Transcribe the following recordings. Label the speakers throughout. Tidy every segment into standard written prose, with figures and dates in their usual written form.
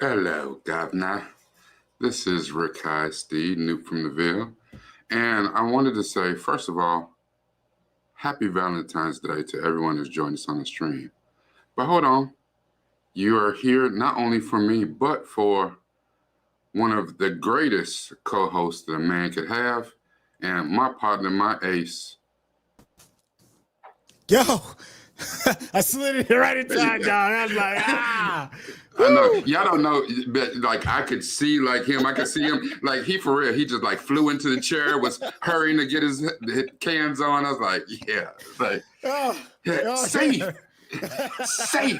Speaker 1: Hello, Governor. This is Rick High Steve, NupeFromDaVille. And I wanted to say, first of all, happy Valentine's Day to everyone who's joined us on the stream. But hold on. You are here not only for me, but for one of the greatest co-hosts that a man could have, and my partner, my ace.
Speaker 2: Yo, I slid it right in time, dog. I was like,
Speaker 1: I know y'all don't know, but like I could see like him. I could see him like he for real. He just like flew into the chair, was hurrying to get his cans on. I was like, yeah, like safe, safe.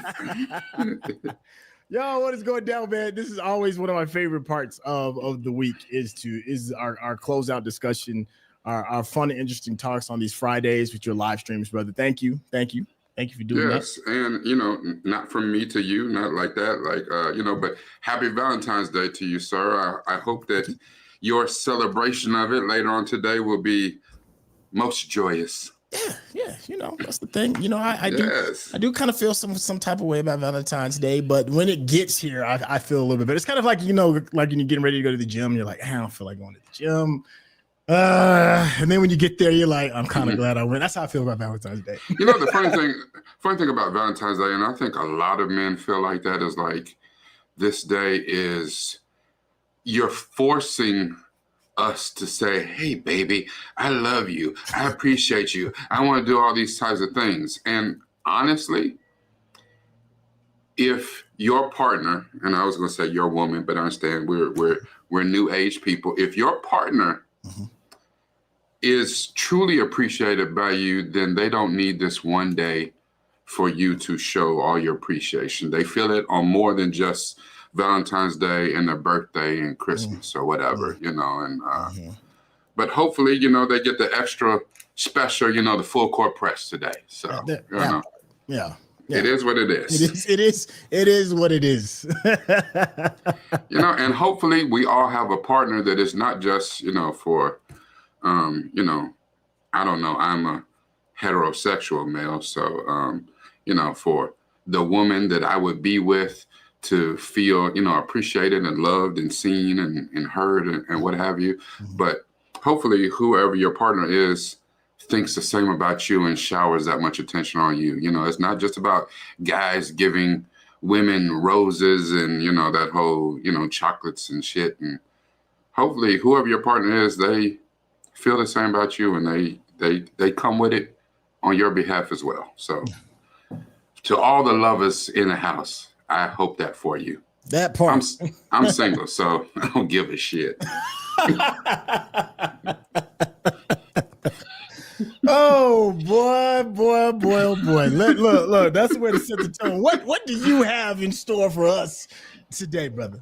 Speaker 2: Yo, what is going down, man? This is always one of my favorite parts of the week is our closeout discussion, our fun and interesting talks on these Fridays with your live streams, brother. Thank you for doing that.
Speaker 1: Yes, and not from me to you, not like that, but happy Valentine's Day to you, sir. I hope that your celebration of it later on today will be most joyous.
Speaker 2: Yeah, that's the thing. I do kind of feel some type of way about Valentine's Day, but when it gets here, I feel a little bit better. It's kind of like, like when you're getting ready to go to the gym, you're like, I don't feel like going to the gym. And then when you get there, you're like, I'm kind of glad I went. That's how I feel about Valentine's Day.
Speaker 1: The funny thing about Valentine's Day, and I think a lot of men feel like that, is like this day is you're forcing us to say, hey, baby, I love you. I appreciate you. I want to do all these types of things. And honestly, if your partner, and I was going to say your woman, but I understand we're new age people. If your partner is truly appreciated by you, then they don't need this one day for you to show all your appreciation. They feel it on more than just Valentine's Day and their birthday and Christmas or whatever, but hopefully, they get the extra special, the full court press today. So,
Speaker 2: yeah.
Speaker 1: It is what it is.
Speaker 2: It is what it is.
Speaker 1: And hopefully we all have a partner that is not just, for, I don't know, I'm a heterosexual male. So, for the woman that I would be with to feel, appreciated and loved and seen and heard and what have you. But hopefully whoever your partner is thinks the same about you and showers that much attention on you. It's not just about guys giving women roses and, that whole, chocolates and shit. And hopefully whoever your partner is, they feel the same about you and they come with it on your behalf as well. So to all the lovers in the house, I hope that for you.
Speaker 2: That part.
Speaker 1: I'm single, so I don't give a shit.
Speaker 2: Oh boy. Look, that's the way to set the tone. What do you have in store for us today, brother?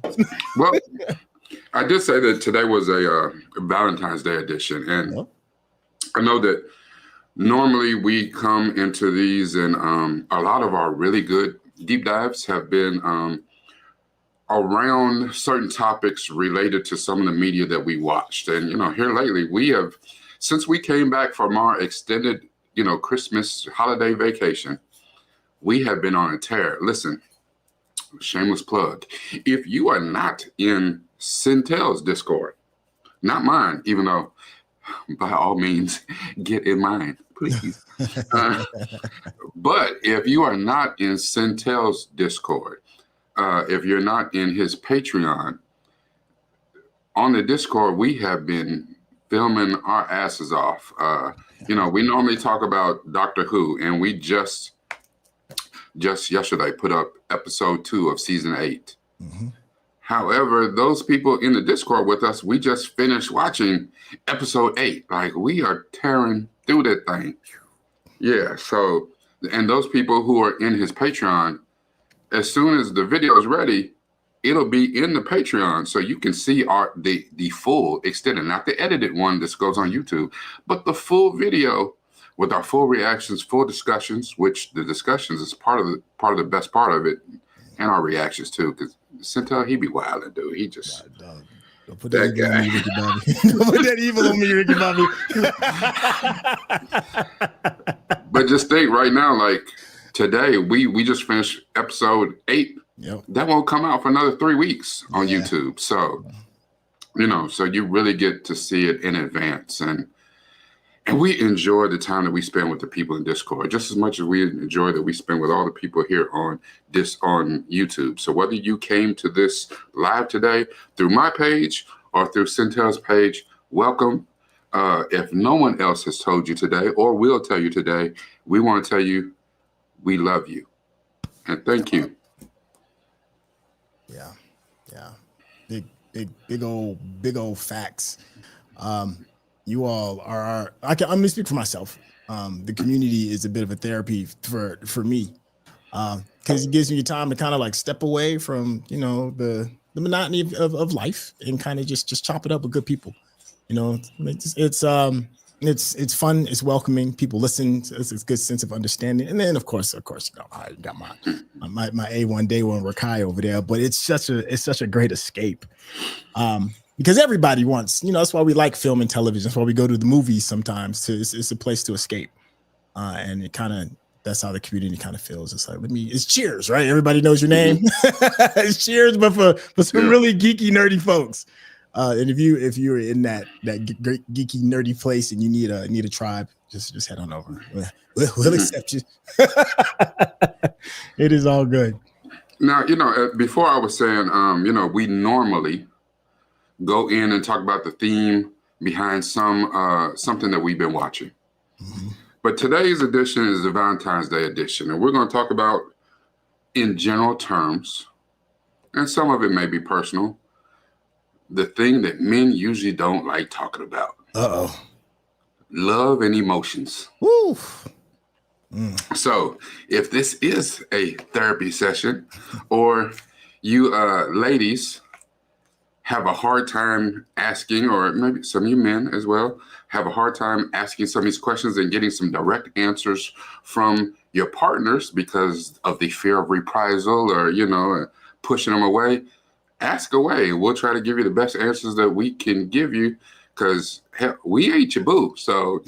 Speaker 1: Well, I did say that today was a Valentine's Day edition, and I know that normally we come into these and a lot of our really good deep dives have been around certain topics related to some of the media that we watched. And, here lately we have, since we came back from our extended, Christmas holiday vacation, we have been on a tear. Listen, shameless plug. If you are not in Centel's Discord, not mine, even though by all means get in mine, please. But if you are not in Centel's Discord, if you're not in his Patreon, on the Discord, we have been filming our asses off. We normally talk about Doctor Who, and we just yesterday put up episode 2 of season 8. However, those people in the Discord with us, we just finished watching episode 8. Like, we are tearing through that thing. Yeah, so, and those people who are in his Patreon, as soon as the video is ready, it'll be in the Patreon, so you can see the full extended, not the edited one that goes on YouTube, but the full video with our full reactions, full discussions, which the discussions is part of the best part of it, and our reactions too, because Centel, he be wilding, dude. He just
Speaker 2: don't put that guy. On me, Ricky Bobby. Don't put that evil on me, Ricky Bobby.
Speaker 1: But just think right now, like today, we just finished episode 8 that won't come out for another 3 weeks on YouTube. So, so you really get to see it in advance. And we enjoy the time that we spend with the people in Discord just as much as we enjoy that we spend with all the people here on YouTube. So whether you came to this live today through my page or through Centel's page, welcome. If no one else has told you today or will tell you today, we want to tell you we love you and thank you.
Speaker 2: Yeah. Big old facts. You all are I'm going to speak for myself. The community is a bit of a therapy for me, because it gives me time to kind of like step away from, the monotony of life and kind of just chop it up with good people. It's fun. It's welcoming. People listen. It's a good sense of understanding. And then of course, I got my A1 day one Rakai over there, but it's such a great escape. Because everybody wants, that's why we like film and television. That's why we go to the movies sometimes. It's a place to escape. And it that's how the community kind of feels. It's like, it's Cheers, right? Everybody knows your name. It's Cheers, but for some really geeky, nerdy folks. And if you're in that great geeky, nerdy place and you need a tribe, just head on over. We'll accept you. It is all good.
Speaker 1: Now, before I was saying, we normally go in and talk about the theme behind something that we've been watching. Mm-hmm. But today's edition is the Valentine's Day edition, and we're going to talk about, in general terms, and some of it may be personal, the thing that men usually don't like talking about. Love and emotions.
Speaker 2: Woo.
Speaker 1: So if this is a therapy session, or you ladies have a hard time asking, or maybe some of you men as well, have a hard time asking some of these questions and getting some direct answers from your partners because of the fear of reprisal or, pushing them away, ask away. We'll try to give you the best answers that we can give you because we ain't your boo. So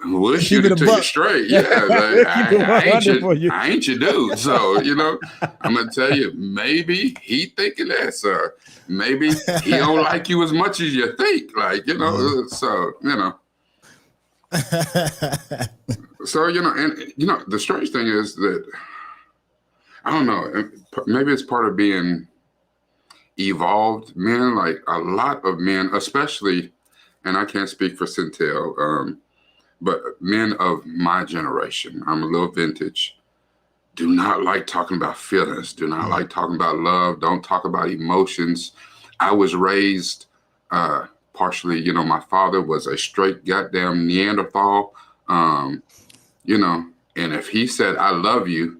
Speaker 1: we'll shoot it to you straight. Yeah, I ain't your dude. So, I'm going to tell you, maybe he thinking that, sir. Maybe he don't like you as much as you think. So, So, the strange thing is that, I don't know, maybe it's part of being evolved men, like a lot of men, especially, and I can't speak for Centel, but men of my generation, I'm a little vintage, do not like talking about feelings, do not like talking about love, don't talk about emotions. I was raised, partially, my father was a straight goddamn Neanderthal, and if he said, I love you,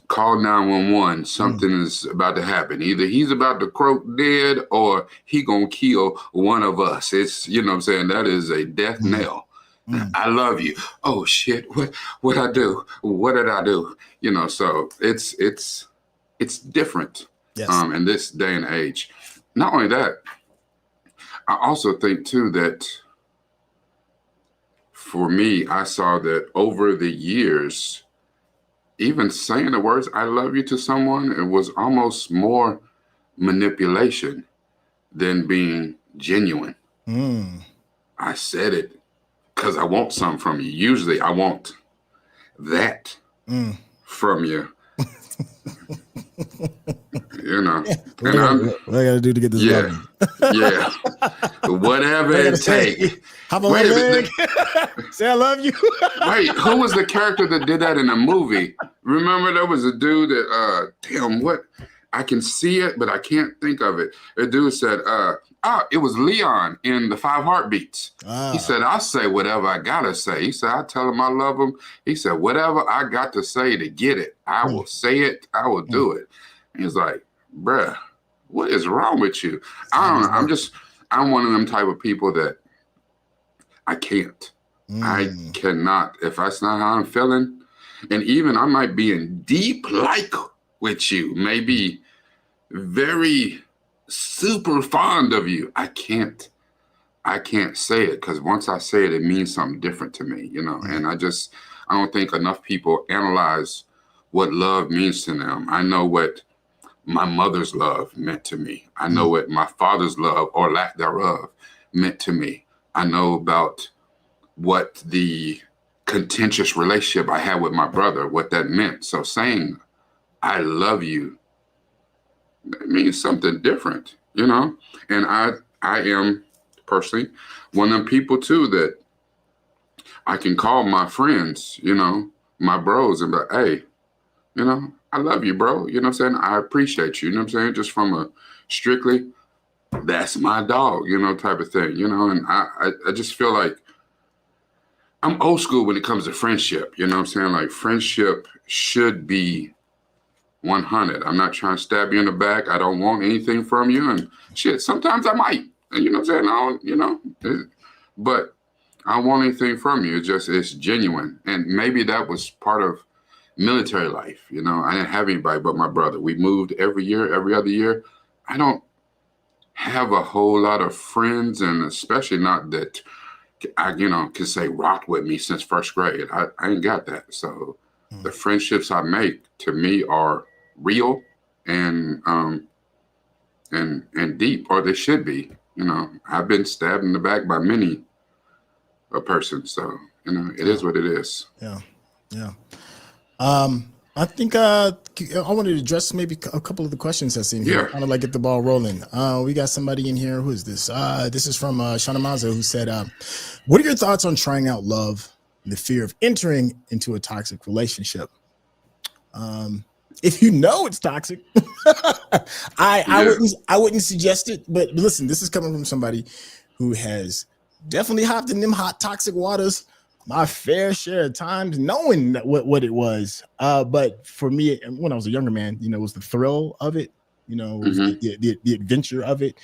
Speaker 1: call 911. Something is about to happen. Either he's about to croak dead or he gonna kill one of us. It's, that is a death knell. I love you. Oh shit, what I do? What did I do? So it's different.
Speaker 2: Yes.
Speaker 1: In this day and age. Not only that, I also think too that for me, I saw that over the years, even saying the words "I love you" to someone, it was almost more manipulation than being genuine. I said it because I want something from you. Usually I want that from you.
Speaker 2: What I gotta do to get this love?
Speaker 1: Yeah. Whatever it takes.
Speaker 2: How about my leg? Say I love you.
Speaker 1: Wait, who was the character that did that in a movie? Remember there was a dude that I can see it, but I can't think of it. The dude said, it was Leon in the 5 Heartbeats. He said, I'll say whatever I gotta say. He said, I tell him I love him. He said, whatever I got to say to get it, I will say it, I will do it. And he's like, bruh, what is wrong with you? I don't know. I'm one of them type of people that I can't. I cannot. If that's not how I'm feeling, and even I might be in deep like with you, maybe very super fond of you. I can't say it because once I say it, it means something different to me, And I don't think enough people analyze what love means to them. I know what my mother's love meant to me. I know what my father's love or lack thereof meant to me. I know about what the contentious relationship I had with my brother, what that meant. So saying, I love you, it means something different, you know? And I am personally one of them people too that I can call my friends, you know, my bros and be like, hey, you know, I love you, bro. You know what I'm saying? I appreciate you. You know what I'm saying? Just from a strictly, that's my dog, you know, type of thing, you know? And I just feel like I'm old school when it comes to friendship. You know what I'm saying? Like friendship should be 100. I'm not trying to stab you in the back. I don't want anything from you. And shit, sometimes I might. And you know what I'm saying? I don't, you know, but I don't want anything from you. It's genuine. And maybe that was part of military life. You know, I didn't have anybody but my brother. We moved every year, every other year. I don't have a whole lot of friends, and especially not that I, you know, can say rocked with me since first grade. I ain't got that. So the friendships I make to me are real and deep, or they should be. You know, I've been stabbed in the back by many a person. So, you know, it is what it is.
Speaker 2: Yeah. Yeah. I think I wanted to address maybe a couple of the questions that's in here, kind of like get the ball rolling. We got somebody in here. Who is this? This is from Shanamaza, who said, what are your thoughts on trying out love and the fear of entering into a toxic relationship? If you know it's toxic, I wouldn't suggest it. But listen, this is coming from somebody who has definitely hopped in them hot toxic waters my fair share of times, knowing what it was. But for me, when I was a younger man, you know, it was the thrill of it. You know, the adventure of it.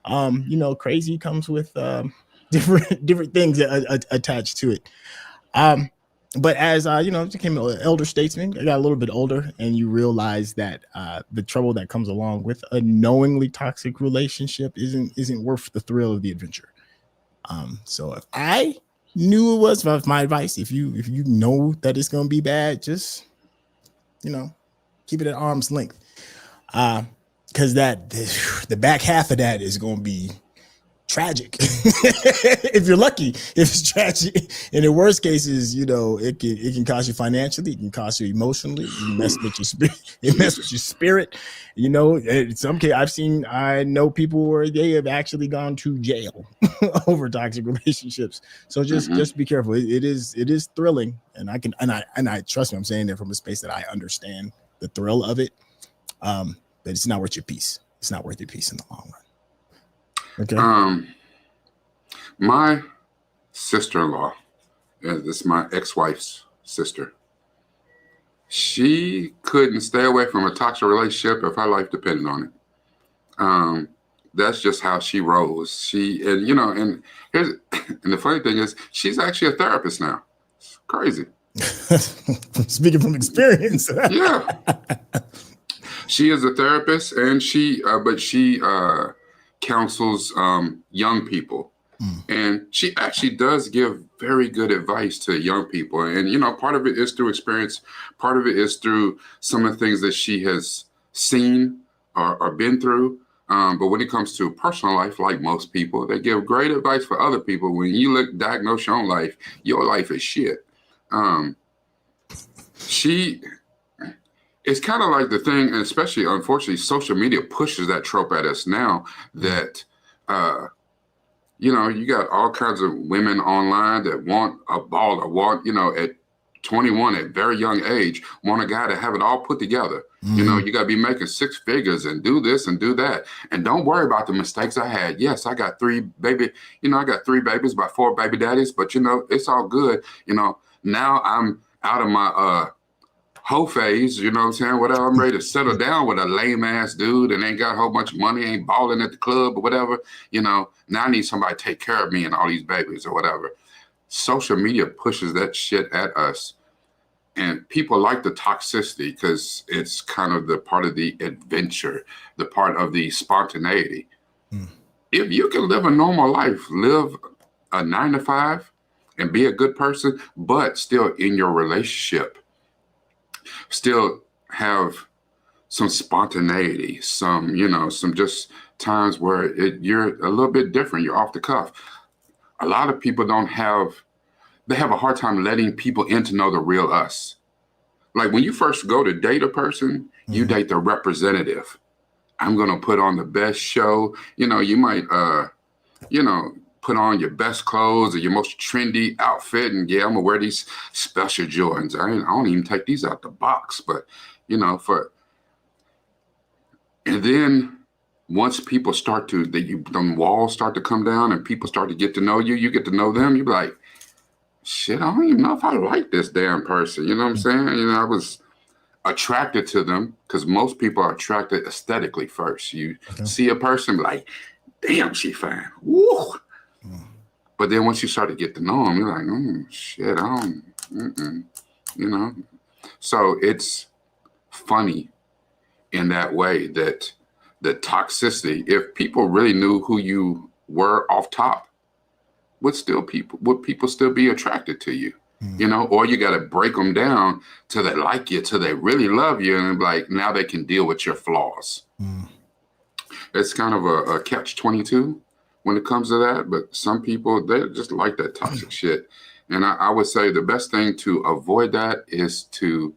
Speaker 2: You know, crazy comes with different things attached to it. But as you know, became an elder statesman, I got a little bit older, and you realize that the trouble that comes along with a knowingly toxic relationship isn't worth the thrill of the adventure. So if I knew it was, my advice, if you know that it's gonna be bad, just, you know, keep it at arm's length. Because the back half of that is gonna be tragic. If you're lucky, if it's tragic. And in worst cases, you know, it can cost you financially, it can cost you emotionally, it can mess with your spirit, You know, in some cases, I know people where they have actually gone to jail over toxic relationships. So just be careful. It is thrilling, and I trust me, I'm saying that from a space that I understand the thrill of it. But it's not worth your peace. It's not worth your peace in the long run. Okay.
Speaker 1: My sister-in-law, this is my ex-wife's sister. She couldn't stay away from a toxic relationship if her life depended on it. That's just how she rolls. And the funny thing is, she's actually a therapist now. It's crazy.
Speaker 2: Speaking from experience.
Speaker 1: Yeah. She is a therapist, and she counsels young people. And she actually does give very good advice to young people. And, you know, part of it is through experience. Part of it is through some of the things that she has seen or been through. But when it comes to personal life, like most people, they give great advice for other people. When you diagnose your own life, your life is shit. It's kind of like the thing, and especially, unfortunately, social media pushes that trope at us now that, you know, you got all kinds of women online that want a baller, you know, at 21, at very young age, want a guy to have it all put together. You know, you got to be making 6 figures and do this and do that. And don't worry about the mistakes I had. Yes, I got 3 babies by 4 baby daddies, but, you know, it's all good. You know, now I'm out of my hoe phase, you know what I'm saying? Whatever, I'm ready to settle down with a lame ass dude and ain't got a whole bunch of money, ain't balling at the club or whatever. You know, now I need somebody to take care of me and all these babies or whatever. Social media pushes that shit at us. And people like the toxicity because it's kind of the part of the adventure, the part of the spontaneity. If you can live a normal life, live a 9-to-5 and be a good person, but still in your relationship, still have some spontaneity, some, you know, some just times where you're a little bit different. You're off the cuff. A lot of people they have a hard time letting people in to know the real us. Like when you first go to date a person, you date the representative. I'm going to put on the best show. You know, you might, you know, put on your best clothes or your most trendy outfit. And yeah, I'm going to wear these special Jordans. I don't even take these out the box, but you know, and then once people start to, the walls start to come down and people start to get to know you, you get to know them. You be like, shit, I don't even know if I like this damn person. You know what I'm saying? You know, I was attracted to them because most people are attracted aesthetically first. You see a person like, damn, she fine. Woo. But then once you start to get to know them, you're like, shit, I don't, you know? So it's funny in that way that the toxicity, if people really knew who you were off top, would people still be attracted to you? You know, or you got to break them down till they like you, till they really love you, and like now they can deal with your flaws. It's kind of a catch-22 when it comes to that, but some people, they just like that toxic shit. And I would say the best thing to avoid that is to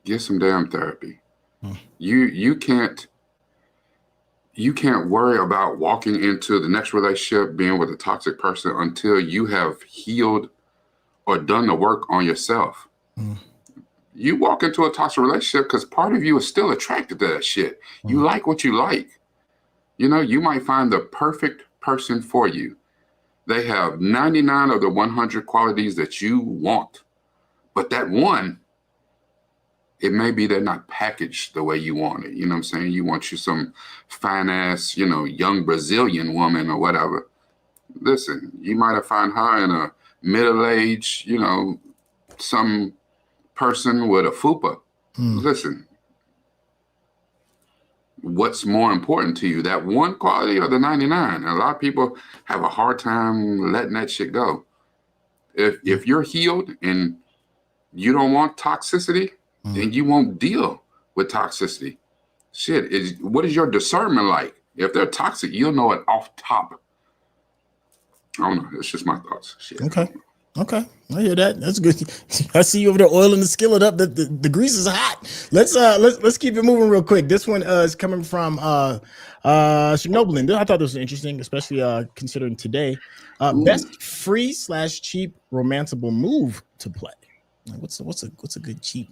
Speaker 1: get some damn therapy. You can't worry about walking into the next relationship being with a toxic person until you have healed or done the work on yourself. You walk into a toxic relationship because part of you is still attracted to that shit. You like what you like. You know, you might find the perfect person for you. They have 99 of the 100 qualities that you want. But that one, it may be they're not packaged the way you want it. You know what I'm saying? You want you some fine ass, you know, young Brazilian woman or whatever. Listen, you might have found her in a middle-aged, you know, some person with a fupa. Listen, what's more important to you, that one quality or the 99? A lot of people have a hard time letting that shit go. If you're healed and you don't want toxicity, then you won't deal with toxicity. Shit, what is your discernment like? If they're toxic, you'll know it off top. I don't know. It's just my thoughts. Shit.
Speaker 2: Okay. I hear that. That's good. I see you over there oiling the skillet up. The grease is hot. Let's keep it moving real quick. This one is coming from Chernobyl. I thought this was interesting, especially considering today. Best free/cheap romanceable move to play. Like what's a good cheap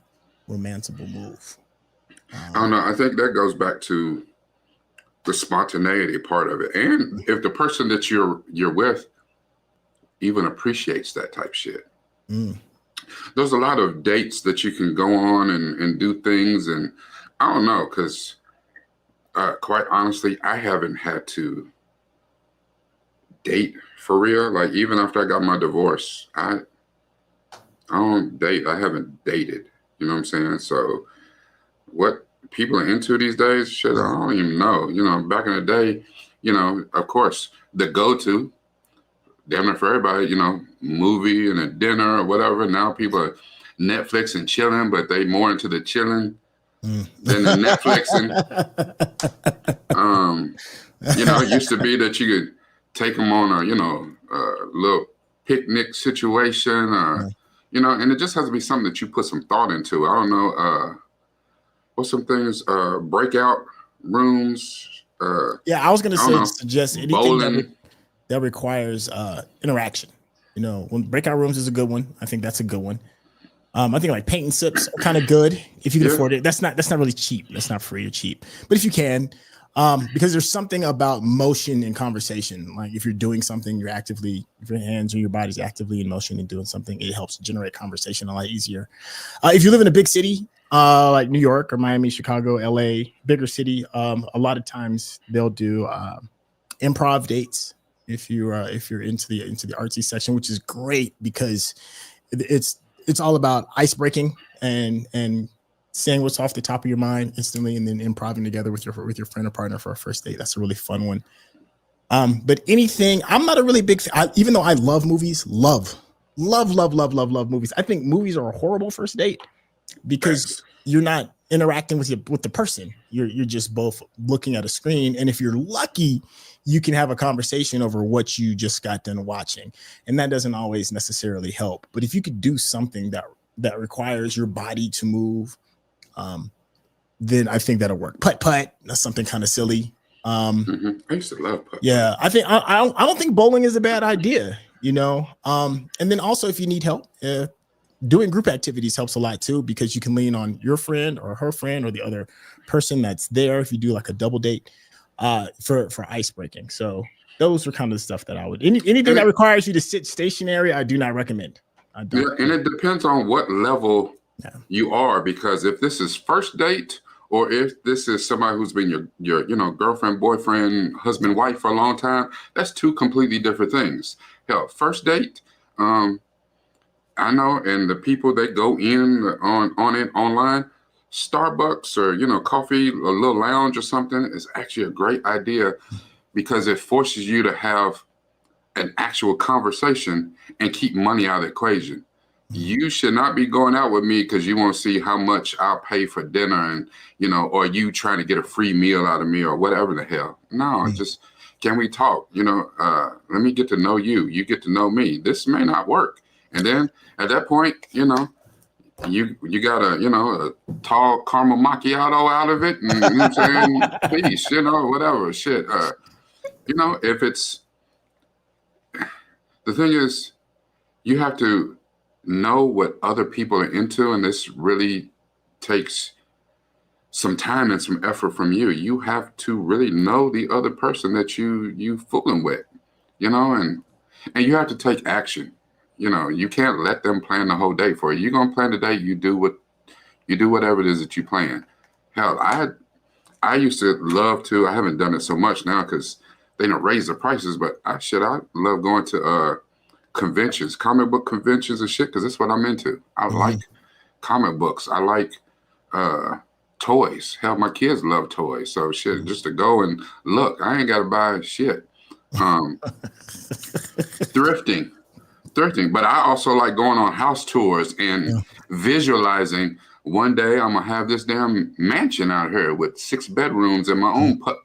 Speaker 2: romanceable move?
Speaker 1: I don't know. I think that goes back to the spontaneity part of it, and if the person that you're with even appreciates that type shit. There's a lot of dates that you can go on and do things, and I don't know, because quite honestly, I haven't had to date for real. Like even after I got my divorce, I don't date. I haven't dated. You know what I'm saying? So what people are into these days, shit, I don't even know. You know, back in the day, you know, of course, the go-to, damn it for everybody, you know, movie and a dinner or whatever. Now people are Netflix and chilling, but they more into the chilling than the Netflixing. You know, it used to be that you could take them on a, you know, a little picnic situation, or, you know, and it just has to be something that you put some thought into. I don't know, what's some things, breakout rooms.
Speaker 2: Yeah, I was going to suggest anything
Speaker 1: bowling.
Speaker 2: that requires interaction. You know, when breakout rooms is a good one. I think that's a good one. I think like paint and sips are kind of good if you can afford it. That's not really cheap. That's not free or cheap. But if you can, because there's something about motion and conversation. Like if you're doing something, if your hands or your body's actively in motion and doing something, it helps generate conversation a lot easier. If you live in a big city, like New York or Miami, Chicago, LA, bigger city, a lot of times they'll do improv dates. If you're into the artsy section, which is great because it's all about ice breaking and saying what's off the top of your mind instantly, and then improvising together with your friend or partner for a first date. That's a really fun one. But anything, I'm not a really big fan, even though I love movies, love movies. I think movies are a horrible first date. because you're not interacting with the person. You're just both looking at a screen. And if you're lucky, you can have a conversation over what you just got done watching. And that doesn't always necessarily help. But if you could do something that requires your body to move, then I think that'll work. Putt, that's something kind of silly.
Speaker 1: I used to love putt.
Speaker 2: Yeah, I think I don't think bowling is a bad idea, you know. And then also if you need help, doing group activities helps a lot too, because you can lean on your friend or her friend or the other person that's there if you do like a double date for ice breaking. So those are kind of the stuff that I would anything that requires you to sit stationary, I do not recommend. I don't.
Speaker 1: Yeah, and it depends on what level you are, because if this is first date, or if this is somebody who's been your girlfriend, boyfriend, husband, wife for a long time, that's two completely different things. Hell, first date, I know, and the people that go in on it online, Starbucks or coffee, a little lounge or something is actually a great idea, because it forces you to have an actual conversation and keep money out of the equation. You should not be going out with me because you want to see how much I'll pay for dinner, and or you trying to get a free meal out of me or whatever the hell. No, just can we talk? Let me get to know you. You get to know me. This may not work. And then at that point, you got a tall caramel macchiato out of it, and you know what I'm saying, peace, whatever shit. If it's the thing is, you have to know what other people are into, and this really takes some time and some effort from you. You have to really know the other person that you fooling with, and you have to take action. You can't let them plan the whole day for you. You're gonna plan the day. You do whatever it is that you plan. Hell, I used to love to. I haven't done it so much now because they don't raise the prices. But I love going to conventions, comic book conventions and shit, because that's what I'm into. I like comic books. I like toys. Hell, my kids love toys. So shit, just to go and look, I ain't gotta buy shit. Thrifting. But I also like going on house tours and visualizing one day I'm gonna have this damn mansion out here with 6 bedrooms and my own putt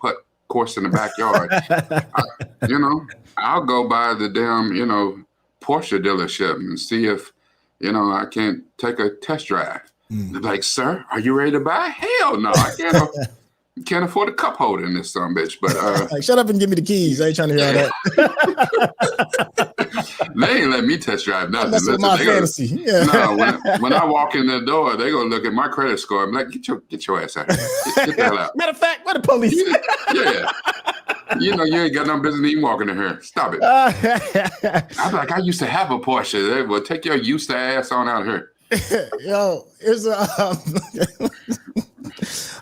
Speaker 1: course in the backyard. I'll go by the damn, Porsche dealership and see if, I can't take a test drive. They're like, sir, are you ready to buy? Hell no, I can't afford a cup holder in this son bitch. But
Speaker 2: like, shut up and give me the keys. I ain't trying to hear all
Speaker 1: that. They ain't let me test drive nothing.
Speaker 2: That's my fantasy.
Speaker 1: No, when I walk in the door, they gonna look at my credit score. I'm like, get your ass out here. Get the hell out.
Speaker 2: Matter of fact, where the police?
Speaker 1: Yeah. You ain't got no business even walking in here. Stop it. I'm like, I used to have a Porsche. They will take your used to ass on out here.
Speaker 2: Yo, here's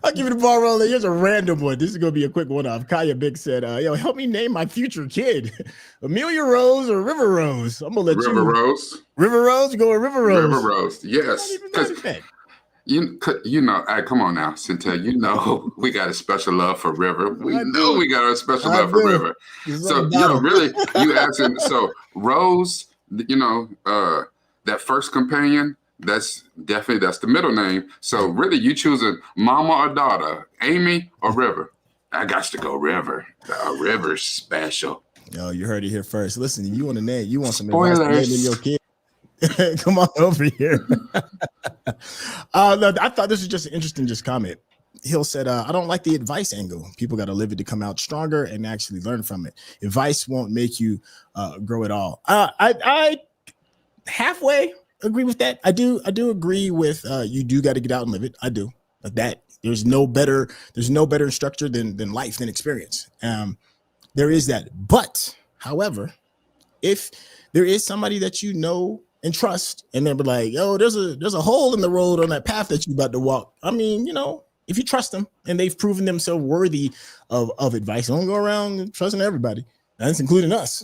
Speaker 2: I'll give you the ball rolling. Here's a random one. This is gonna be a quick one off. Kaya Big said, yo, help me name my future kid. Amelia Rose or River Rose? I'm gonna let
Speaker 1: River Rose.
Speaker 2: River Rose? You go with River Rose.
Speaker 1: River Rose, yes. Come on now, Cynthia. We got a special love for River. We got a special love for River. So, really, you asking, so Rose, that first companion, that's the middle name. So really, you choosing mama or daughter, Amy or River? I got to go River. River's special.
Speaker 2: Yo, you heard it here first. Listen, you want a name, you want some
Speaker 1: spoilers
Speaker 2: advice in your kid. Come on over here. No, I thought this was just an interesting comment. Hill said, I don't like the advice angle. People got to live it to come out stronger and actually learn from it. Advice won't make you grow at all. I halfway agree with that. I do agree with you do got to get out and live it. I do. Like that. There's no better instructor than life, than experience. There is that. But however, if there is somebody that you know and trust, and they'll be like, yo, there's a hole in the road on that path that you're about to walk. I mean, if you trust them and they've proven themselves worthy of advice, don't go around trusting everybody. That's including us.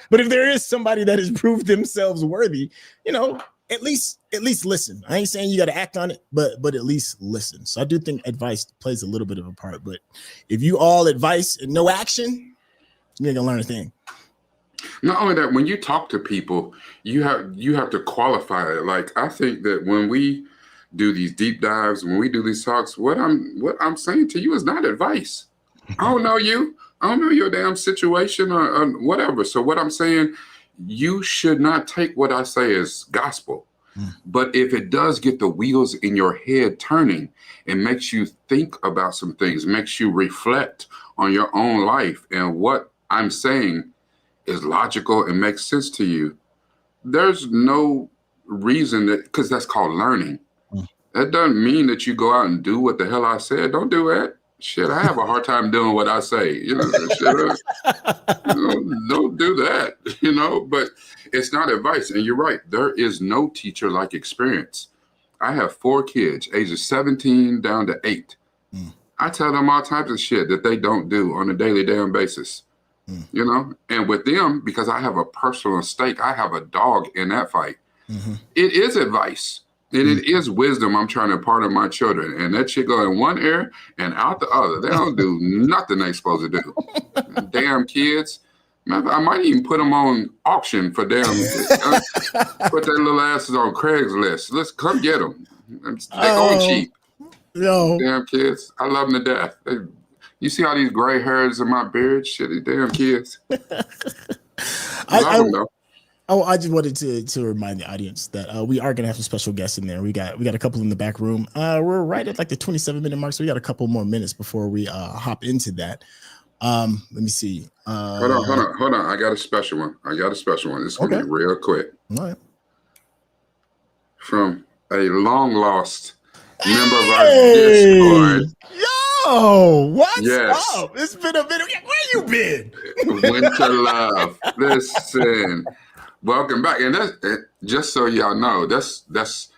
Speaker 2: But if there is somebody that has proved themselves worthy, at least listen. I ain't saying you got to act on it, but at least listen. So I do think advice plays a little bit of a part. But if you all advice and no action, you ain't gonna learn a thing.
Speaker 1: Not only that, when you talk to people, you have to qualify it. Like, I think that when we do these deep dives, when we do these talks, what I'm saying to you is not advice. I don't know you. I don't know your damn situation or whatever. So what I'm saying, you should not take what I say as gospel. But if it does get the wheels in your head turning, it makes you think about some things, makes you reflect on your own life and what I'm saying is logical and makes sense to you. There's no reason that, because that's called learning. That doesn't mean that you go out and do what the hell I said. Don't do that. Shit, I have a hard time doing what I say. Don't do that, but it's not advice. And you're right. There is no teacher like experience. I have 4 kids, ages 17 down to 8. I tell them all types of shit that they don't do on a daily damn basis, and with them, because I have a personal stake, I have a dog in that fight. It is advice. And it is wisdom I'm trying to impart on my children. And that shit go in one ear and out the other. They don't do nothing they supposed to do. Damn kids. I might even put them on auction for damn, put their little asses on Craigslist. Let's come get them. They going cheap. Damn kids. I love them to death. You see all these gray hairs in my beard? Shit, these damn kids. Love them, though.
Speaker 2: Oh, I just wanted to remind the audience that we are gonna have some special guests in there. We got a couple in the back room. We're right at like the 27-minute mark, so we got a couple more minutes before we hop into that. Let me see.
Speaker 1: Hold on. I got a special one. It's gonna be real quick.
Speaker 2: All right.
Speaker 1: From a long lost member of our Discord.
Speaker 2: Yo, what's
Speaker 1: Yes.
Speaker 2: up? It's been a minute. Where you been?
Speaker 1: Winter Love. Listen. Welcome back. And that's, just so y'all know, that's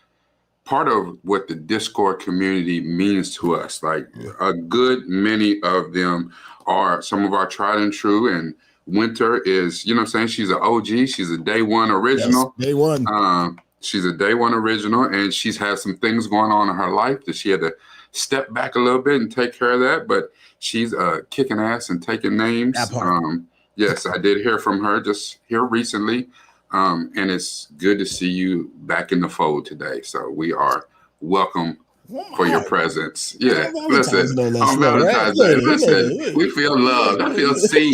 Speaker 1: part of what the Discord community means to us. Like a good many of them are some of our tried and true. And Winter is, you know what I'm saying? She's an OG. She's a day one original.
Speaker 2: Yes, day one.
Speaker 1: She's a day one original, and she's had some things going on in her life that she had to step back a little bit and take care of that. But she's kicking ass and taking names. Yes, I did hear from her just here recently. And it's good to see you back in the fold today. So we are welcome for your presence. Yeah, listen, on Valentine's Day, listen, we feel loved. I feel seen.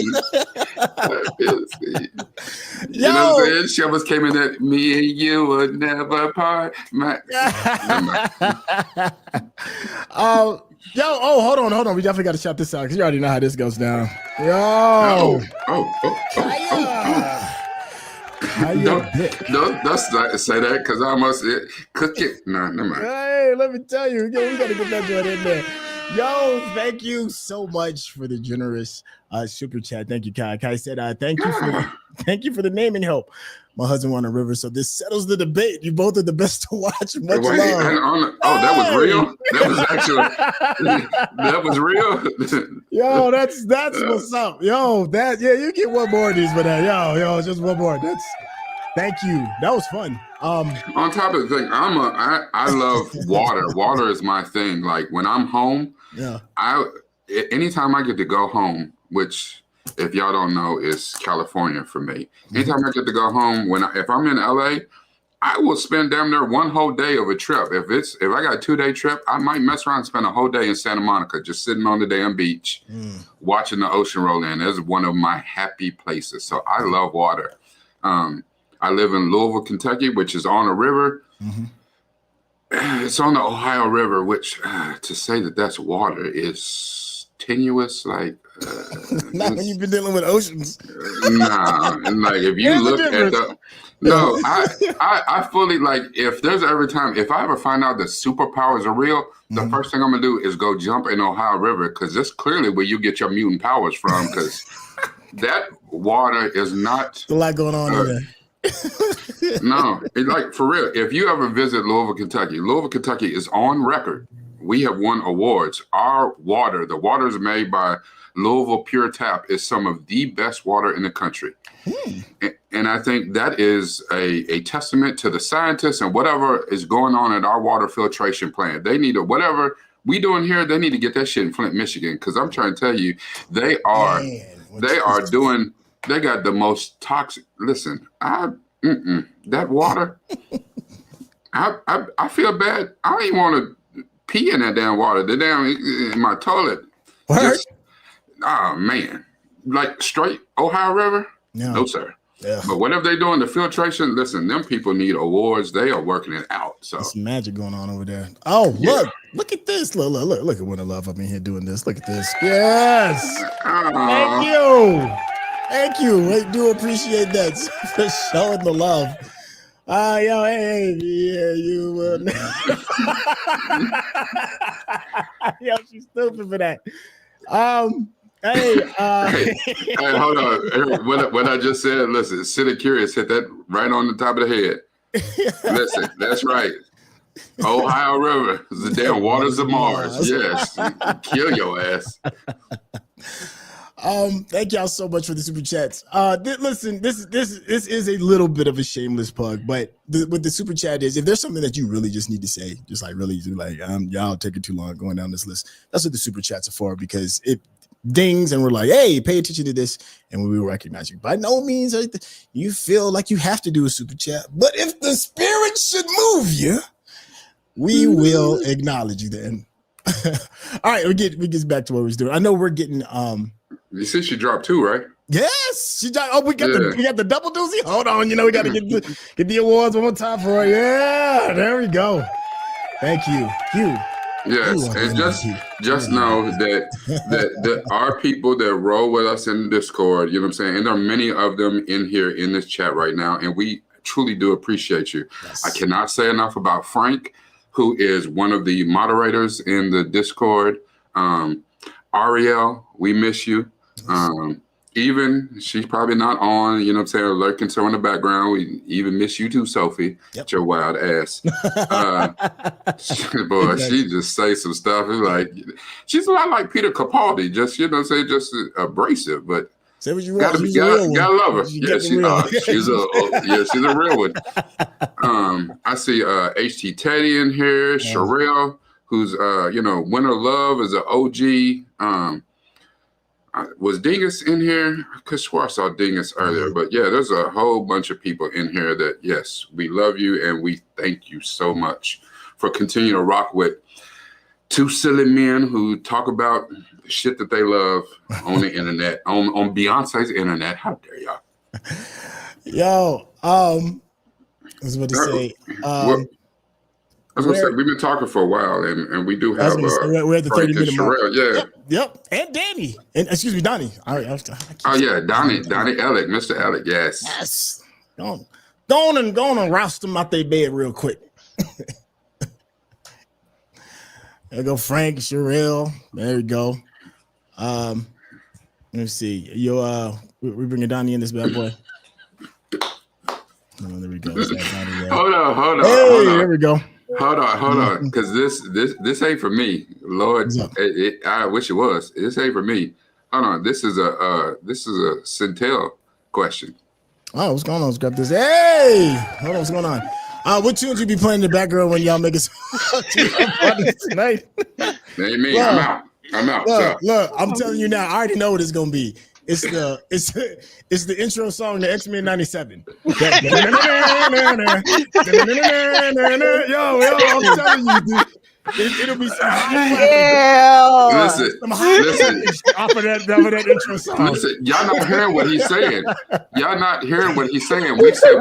Speaker 1: You know what I'm saying? She almost came in that me and you would never part.
Speaker 2: Hold on. We definitely got to shout this out because you already know how this goes down. Yo.
Speaker 1: Don't say that because I almost cook it. No, never mind.
Speaker 2: Hey, let me tell you, we got to get that joint in there. Yo, thank you so much for the generous super chat. Thank you, Kai. Kai said, thank you for the naming help. My husband won a river, so this settles the debate. You both are the best to watch. Much love.
Speaker 1: That was real. That was actually that was real.
Speaker 2: Yo, that's what's up. Yo, you get one more of these for that. Yo, just one more. Thank you. That was fun.
Speaker 1: On top of the thing, I love water. Water is my thing. Like when I'm home, anytime I get to go home, which if y'all don't know is California for me. Anytime I get to go home, if I'm in LA, I will spend damn near one whole day of a trip. If I got a 2-day trip, I might mess around and spend a whole day in Santa Monica, just sitting on the damn beach, watching the ocean roll in. That's one of my happy places. So I love water. I live in Louisville, Kentucky, which is on a river. It's on the Ohio River, which to say that that's water is tenuous. Like
Speaker 2: not when you've been dealing with oceans.
Speaker 1: Nah, and like if you look at I fully like if there's every time if I ever find out that superpowers are real, the first thing I'm gonna do is go jump in Ohio River because that's clearly where you get your mutant powers from. Because that water is not
Speaker 2: a lot going on in there.
Speaker 1: No, like for real. If you ever visit Louisville, Kentucky is on record. We have won awards. Our water, the water is made by Louisville Pure Tap, is some of the best water in the country. And I think that is a testament to the scientists and whatever is going on at our water filtration plant. They need whatever we doing here, they need to get that shit in Flint, Michigan. Because I'm trying to tell you, they got the most toxic. Listen, that water, I feel bad. I don't even want to pee in that damn water. The damn in my toilet.
Speaker 2: What?
Speaker 1: Just, oh man, like straight Ohio River. No sir.
Speaker 2: Yeah.
Speaker 1: But whatever they doing the filtration, listen, them people need awards. They are working it out. So
Speaker 2: there's some magic going on over there. Oh, look at this. Look at Winter Love up in here doing this. Look at this. Yes. Thank you. I do appreciate that for showing the love. Yo, hey, yeah, you will. Yo, she's stupid for that. Hey,
Speaker 1: hold on. What I just said, listen, City Curious hit that right on the top of the head. Listen, that's right. Ohio River is the damn waters of Mars. Yes. Kill your ass.
Speaker 2: Thank y'all so much for the super chats. Listen, this is a little bit of a shameless plug, but what the super chat is, if there's something that you really just need to say, just like really like y'all taking too long going down this list, that's what the super chats are for, because it dings and we're like, hey, pay attention to this, and we will recognize you. By no means you feel like you have to do a super chat, but if the spirit should move you, we will acknowledge you then. All right, we get back to what we was doing. I know we're getting
Speaker 1: you see she dropped 2, right?
Speaker 2: Yes, she dropped. Oh, we got the double doozy. Hold on, we got to get the awards one more time for her. Yeah, there we go. Thank you.
Speaker 1: Yes, and just know that our people that roll with us in Discord, you know what I'm saying, and there are many of them in here in this chat right now, and we truly do appreciate you. Yes. I cannot say enough about Frank, who is one of the moderators in the Discord. Ariel, we miss you. Even she's probably not on, you know what I'm saying, lurking somewhere in the background. We even miss you too, Sophie. Yep. Your wild ass. Boy, she just say some stuff. It's like she's a lot like Peter Capaldi, just, you know what I'm saying, just abrasive, but
Speaker 2: say what you
Speaker 1: gotta love her. Yeah, she's a real one. I see HT Teddy in here, Sherelle, who's Winter Love is an OG. Was Dingus in here? I could swear I saw Dingus earlier, but yeah, there's a whole bunch of people in here that, yes, we love you and we thank you so much for continuing to rock with 2 silly men who talk about shit that they love on the internet, on Beyonce's internet. How dare y'all?
Speaker 2: Yo, I was about to say,
Speaker 1: I was gonna say, we've been talking for a while, and we do have
Speaker 2: we're at the 30-minute mark.
Speaker 1: Yeah.
Speaker 2: Yep. And Danny. And excuse me, Donnie.
Speaker 1: Donnie Ellick, Mr. Ellick, yes.
Speaker 2: Yes. Go on and roust them out their bed real quick. There go Frank, Sherelle. There we go. Let me see. We bringing Donnie in this bad boy. Oh, there we go.
Speaker 1: Hold on.
Speaker 2: Hey, there we go.
Speaker 1: Hold on, because this ain't for me. Lord, I wish it was. This ain't for me. Hold on, this is a Centel question.
Speaker 2: Oh, what's going on? Let's grab this. Hey, hold on, what's going on? What tunes you be playing in the background when y'all make it tonight?
Speaker 1: Ain't me. I'm out.
Speaker 2: Look, I'm telling you now. I already know what it's gonna be. It's the intro song to X-Men 97. Yo, I'm telling you, dude. It'll be some
Speaker 1: listen
Speaker 2: off of that intro song.
Speaker 1: Listen, y'all not hearing what he's saying. We say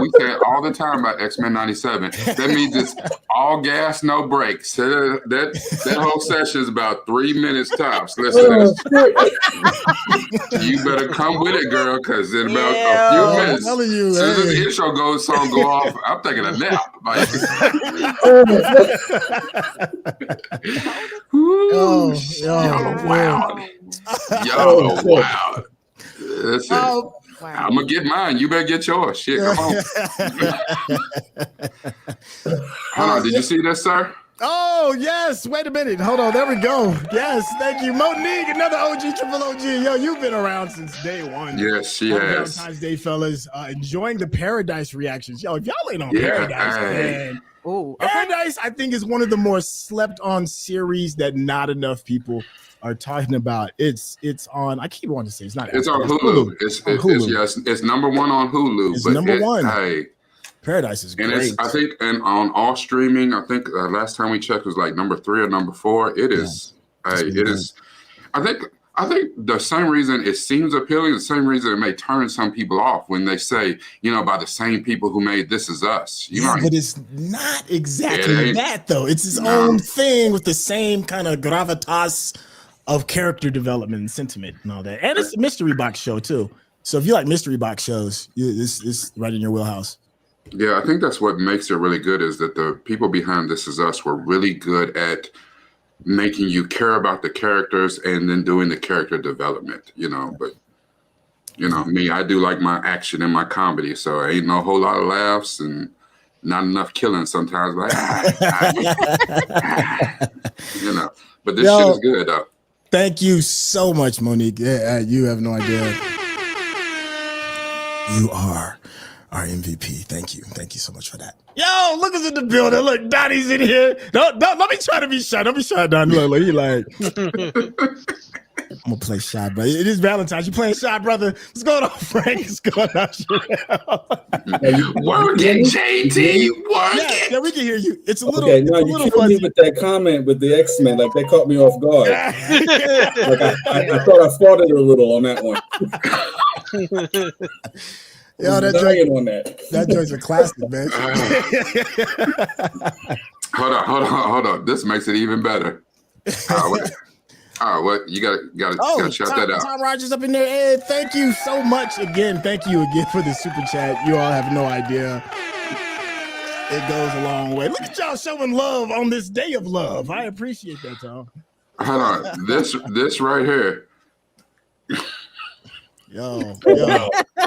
Speaker 1: all the time about X-Men 97. That means it's all gas, no brakes. That whole session is about 3 minutes tops. Listen, you better come with it, girl, because in about a few minutes, as soon as the intro song go off, I'm taking a nap. Y'all are wild. Listen, I'm gonna get mine. You better get yours. Shit, come on. Hold on. Did you see this, sir?
Speaker 2: Oh, yes. Wait a minute. Hold on. There we go. Yes. Thank you. Monique, another OG, triple OG. Yo, you've been around since day one.
Speaker 1: Yes, she has.
Speaker 2: Valentine's Day, fellas. Enjoying the Paradise reactions. Yo, if y'all ain't on Paradise, man.
Speaker 3: Ooh,
Speaker 2: Paradise, I think, is one of the more slept on series that not enough people are talking about. It's on. I keep wanting to say it's not.
Speaker 1: It's on Hulu. It's number one on Hulu.
Speaker 2: It's number one.
Speaker 1: Hey,
Speaker 2: Paradise is great.
Speaker 1: And it's, I think, and on all streaming, I think last time we checked was like number 3 or number 4. It is, it is. I think the same reason it seems appealing, the same reason it may turn some people off when they say, you know, by the same people who made This Is Us. You know,
Speaker 2: but it's not exactly that though. It's its own thing with the same kind of gravitas of character development and sentiment and all that. And it's a mystery box show too. So if you like mystery box shows, it's right in your wheelhouse.
Speaker 1: Yeah, I think that's what makes it really good is that the people behind This Is Us were really good at making you care about the characters and then doing the character development, you know. But, you know, me, I do like my action and my comedy, so ain't no whole lot of laughs and not enough killing sometimes. Like, you know, but this shit is good, though.
Speaker 2: Thank you so much, Monique. Yeah, you have no idea. You are our MVP. Thank you. Thank you so much for that. Yo, look who's in the building. Look, Donnie's in here. Don't let me try to be shy. Don't be shy, Donnie. Look, he like, I'm gonna play shy, brother. It is Valentine's. You playing shy, brother? What's going on, Frank? What's going on?
Speaker 1: Working, JT. Working.
Speaker 2: Yeah, we can hear you. It's a little.
Speaker 3: Okay, no, you killed me with that comment with the X-Men. Like, that caught me off guard. Like, I thought I fought it a little on that one.
Speaker 2: Yo, that joint's a classic, man.
Speaker 1: Hold on. This makes it even better. What you gotta shout that out.
Speaker 2: Tom Rogers up in there. Hey, thank you so much again. Thank you again for the super chat. You all have no idea. It goes a long way. Look at y'all showing love on this day of love. I appreciate that, Tom.
Speaker 1: Hold on. This right here.
Speaker 2: Yo,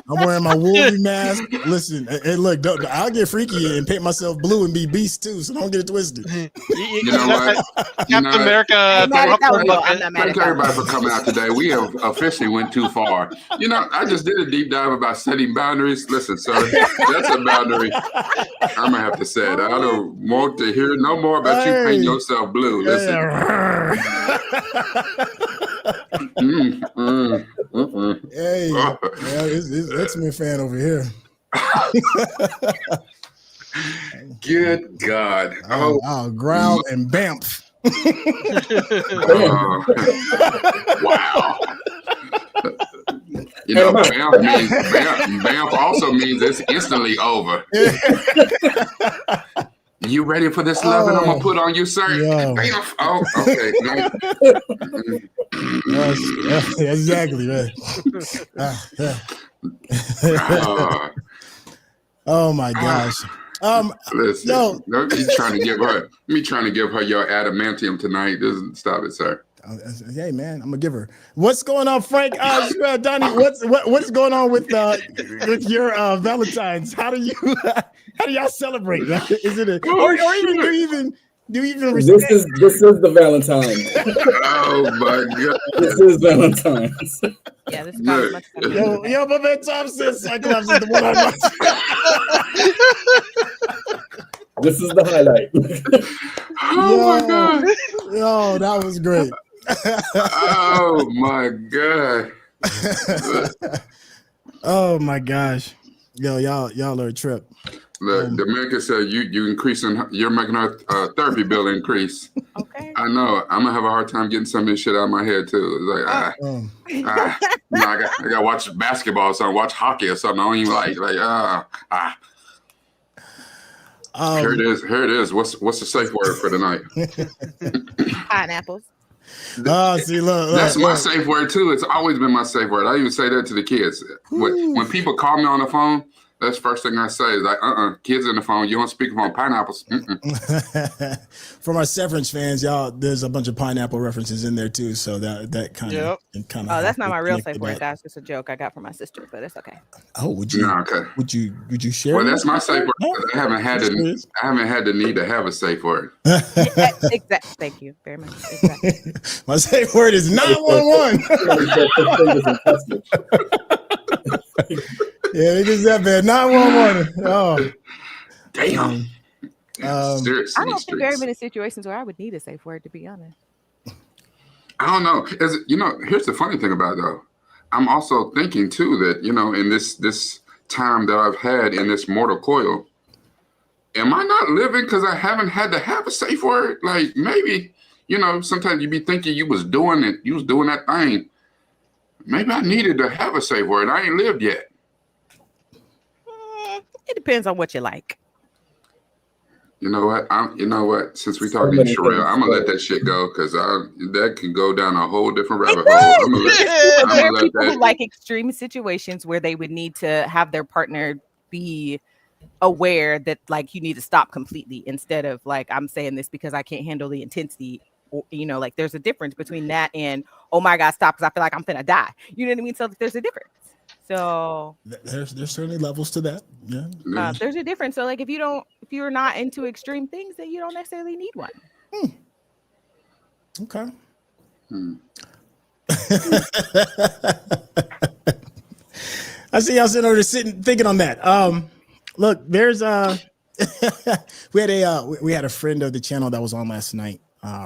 Speaker 2: I'm wearing my woolly mask. Listen, hey, look, I'll get freaky and paint myself blue and be Beast too, so don't get it twisted.
Speaker 1: You know what?
Speaker 4: Captain America.
Speaker 1: Thank everybody for coming out today. We have officially went too far. You know, I just did a deep dive about setting boundaries. Listen, sir, that's a boundary. I'm gonna have to say it. I don't want to hear no more about you painting yourself blue. Listen.
Speaker 2: Hey, it's X-Men fan over here.
Speaker 1: Good God.
Speaker 2: Growl and Bamf.
Speaker 1: Wow. You know, Bamf also means it's instantly over. You ready for this loving I'm gonna put on you, sir?
Speaker 2: Yeah.
Speaker 1: Bamf. Oh, okay.
Speaker 2: Yes, exactly, right. Oh my gosh.
Speaker 1: Listen, me trying to give her your adamantium tonight. Doesn't stop it, sir.
Speaker 2: Hey man, I'm gonna give her. What's going on, Frank? Donnie, what's going on with your Valentines? How do y'all celebrate? Is it or even do you even
Speaker 3: this is the Valentine.
Speaker 1: Oh my God.
Speaker 3: This is Valentine's.
Speaker 5: Yeah, this is probably much better.
Speaker 2: Yo, my man Tom says Cyclops is the one I
Speaker 3: This is the highlight.
Speaker 1: Oh my God.
Speaker 2: Yo, that was great.
Speaker 1: Oh my God.
Speaker 2: Oh my gosh. Yo, y'all are a trip.
Speaker 1: Look, Dominica said you're making our therapy bill increase.
Speaker 5: Okay.
Speaker 1: I know. I'm gonna have a hard time getting some of this shit out of my head too. It's like I gotta watch basketball or something, watch hockey or something. I don't even Here it is. What's the safe word for tonight?
Speaker 5: Pineapples.
Speaker 2: See, look,
Speaker 1: that's my safe word too. It's always been my safe word. I even say that to the kids. When people call me on the phone, that's the first thing I say is like, kids in the phone, you don't speak on pineapples.
Speaker 2: For my Severance fans, y'all, there's a bunch of pineapple references in there too. So that kind of.
Speaker 5: Oh, that's not my real safe word. That's just a joke I got from my sister, but it's okay.
Speaker 2: Oh, would you? No, okay. Would you share?
Speaker 1: Well, that's my safe word. I haven't had the need to have a safe word.
Speaker 5: Exactly. Thank you very much. Exactly.
Speaker 2: My safe word is 911. Yeah, it is that bad. 911. Oh,
Speaker 1: damn.
Speaker 5: Seriously, I don't think very many situations where I would need a safe word, to be honest.
Speaker 1: I don't know. Here's the funny thing about it, though. I'm also thinking too that in this time that I've had in this mortal coil, am I not living because I haven't had to have a safe word? Like maybe, sometimes you be thinking you was doing that thing. Maybe I needed to have a safe word. I ain't lived yet.
Speaker 5: It depends on what you like.
Speaker 1: You know what? Since we talking to Sherelle, I'm gonna let that shit go because that can go down a whole different rabbit hole.
Speaker 5: There are people who like extreme situations where they would need to have their partner be aware that like you need to stop completely instead of like I'm saying this because I can't handle the intensity. Or, like there's a difference between that and oh my God, stop because I feel like I'm finna die. You know what I mean? So there's a difference. So
Speaker 2: there's certainly levels to that. Yeah.
Speaker 5: There's a difference. So like if you're not into extreme things, then you don't necessarily need one.
Speaker 2: Okay. I see y'all sitting over there thinking on that. Look, there's we had a friend of the channel that was on last night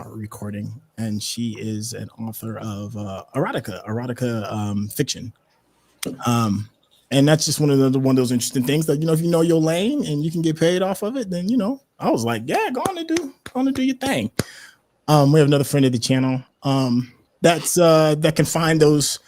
Speaker 2: recording, and she is an author of erotica fiction. And that's just one of those interesting things that if you know your lane and you can get paid off of it, then I was like, yeah, go on and do your thing. We have another friend of the channel that can find those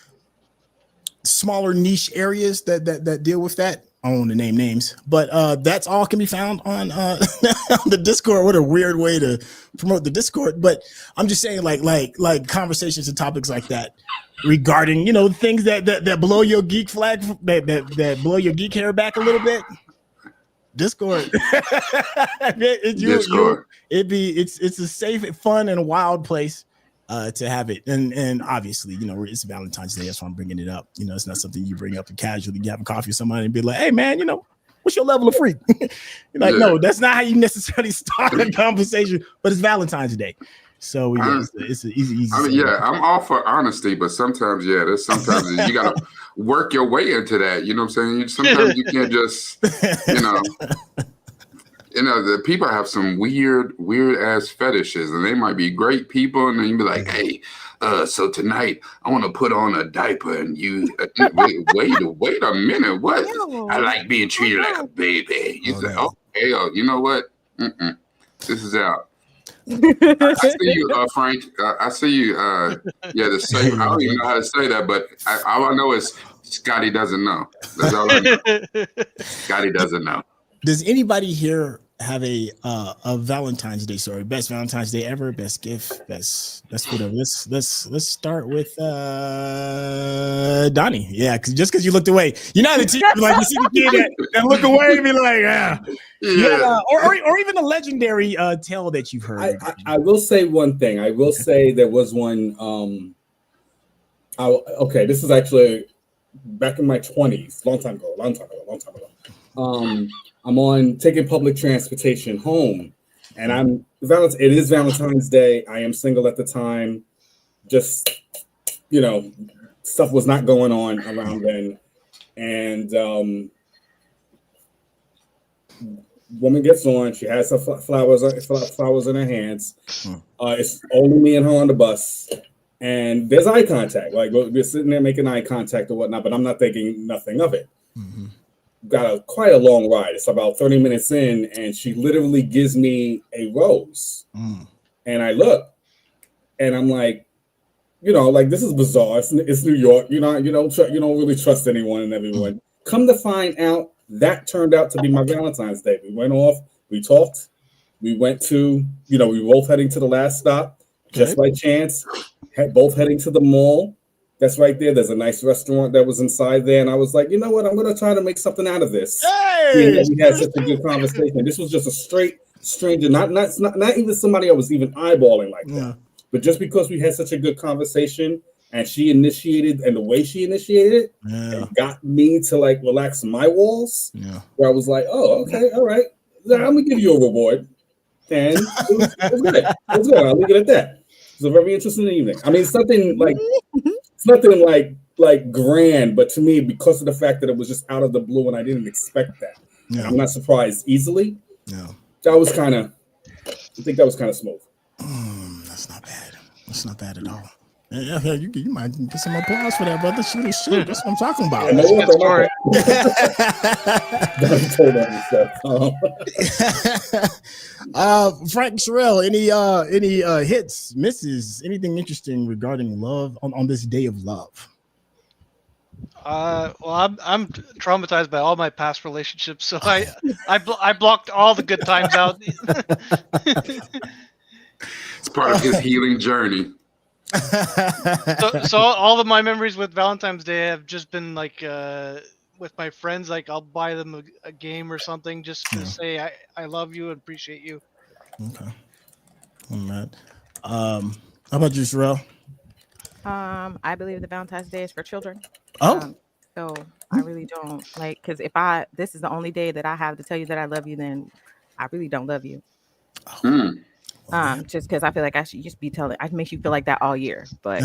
Speaker 2: smaller niche areas that deal with that. I don't want to name names, but that's all can be found on the Discord. What a weird way to promote the Discord, but I'm just saying like conversations and topics like that regarding things that blow your geek flag, that blow your geek hair back a little bit. Discord.
Speaker 1: Discord.
Speaker 2: It's a safe, fun, and wild place to have it, and obviously it's Valentine's Day, that's why I'm bringing it up. It's not something you bring up and casually you have a coffee with somebody and be like, hey man, what's your level of freak? You're like, no, that's not how you necessarily start a conversation, but it's Valentine's Day, so it's an easy
Speaker 1: I mean, I'm all for honesty, but sometimes you gotta work your way into that. You know what I'm saying? Sometimes you can't just the people have some weird ass fetishes, and they might be great people, and then you be like, hey, so tonight I want to put on a diaper, and you wait a minute, what? I like being treated like a baby. You say, okay, you know what? This is out. I see you, Frank. I see you. The same. I don't even know how to say that, but all I know is Scotty doesn't know. That's all I know. Scotty doesn't know.
Speaker 2: Does anybody here have a Valentine's Day story? Best Valentine's Day ever, best gift, best whatever. Let's start with Donnie. Yeah, because you looked away. You know the team, like you see the kid that look away and be like, yeah. Or even a legendary tale that you've heard.
Speaker 3: I will say one thing. I will say there was one. This is actually back in my 20s, long time ago. I'm on taking public transportation home, and it is Valentine's Day. I am single at the time. Just, stuff was not going on around then. And woman gets on, she has her flowers in her hands. It's only me and her on the bus. And there's eye contact. Like we're sitting there making eye contact or whatnot, but I'm not thinking nothing of it. Mm-hmm. Got quite a long ride. It's about 30 minutes in, and she literally gives me a rose. And I look, and I'm like, this is bizarre. It's New York. You don't really trust anyone and everyone. Come to find out, that turned out to be my Valentine's Day. We went off, we talked, we went to, we were both heading to the last stop, just by chance, both heading to the mall. That's right there. There's a nice restaurant that was inside there. And I was like, you know what? I'm going to try to make something out of this. Hey! We had such a good conversation. This was just a straight stranger, not even somebody I was even eyeballing like that. But just because we had such a good conversation and she initiated, and the way she initiated it, it got me to like relax my walls. Where I was like, oh, okay, all right. I'm going to give you a reward. And it was good. It was good. I'll leave it at that. It was a very interesting evening. I mean, it's nothing like grand, but to me, because of the fact that it was just out of the blue and I didn't expect that, I'm not surprised easily. That was kind of smooth.
Speaker 2: That's not bad. That's not bad at all. Yeah, you might get some applause for that, brother. Shoot, that's what I'm talking about.
Speaker 3: That's
Speaker 4: a good story.
Speaker 2: Frank Sherrill, any hits, misses, anything interesting regarding love on this day of love?
Speaker 4: Well, I'm traumatized by all my past relationships, so I blocked all the good times out.
Speaker 1: It's part of his healing journey.
Speaker 4: So all of my memories with Valentine's Day have just been like with my friends. Like I'll buy them a game or something just to say I love you and appreciate you.
Speaker 2: Okay. All right. How about you, Sherelle?
Speaker 5: I believe the Valentine's Day is for children.
Speaker 2: Oh.
Speaker 5: So I really don't like, because if this is the only day that I have to tell you that I love you, then I really don't love you. Just because I feel like I should just be telling. I make you feel like that all year, but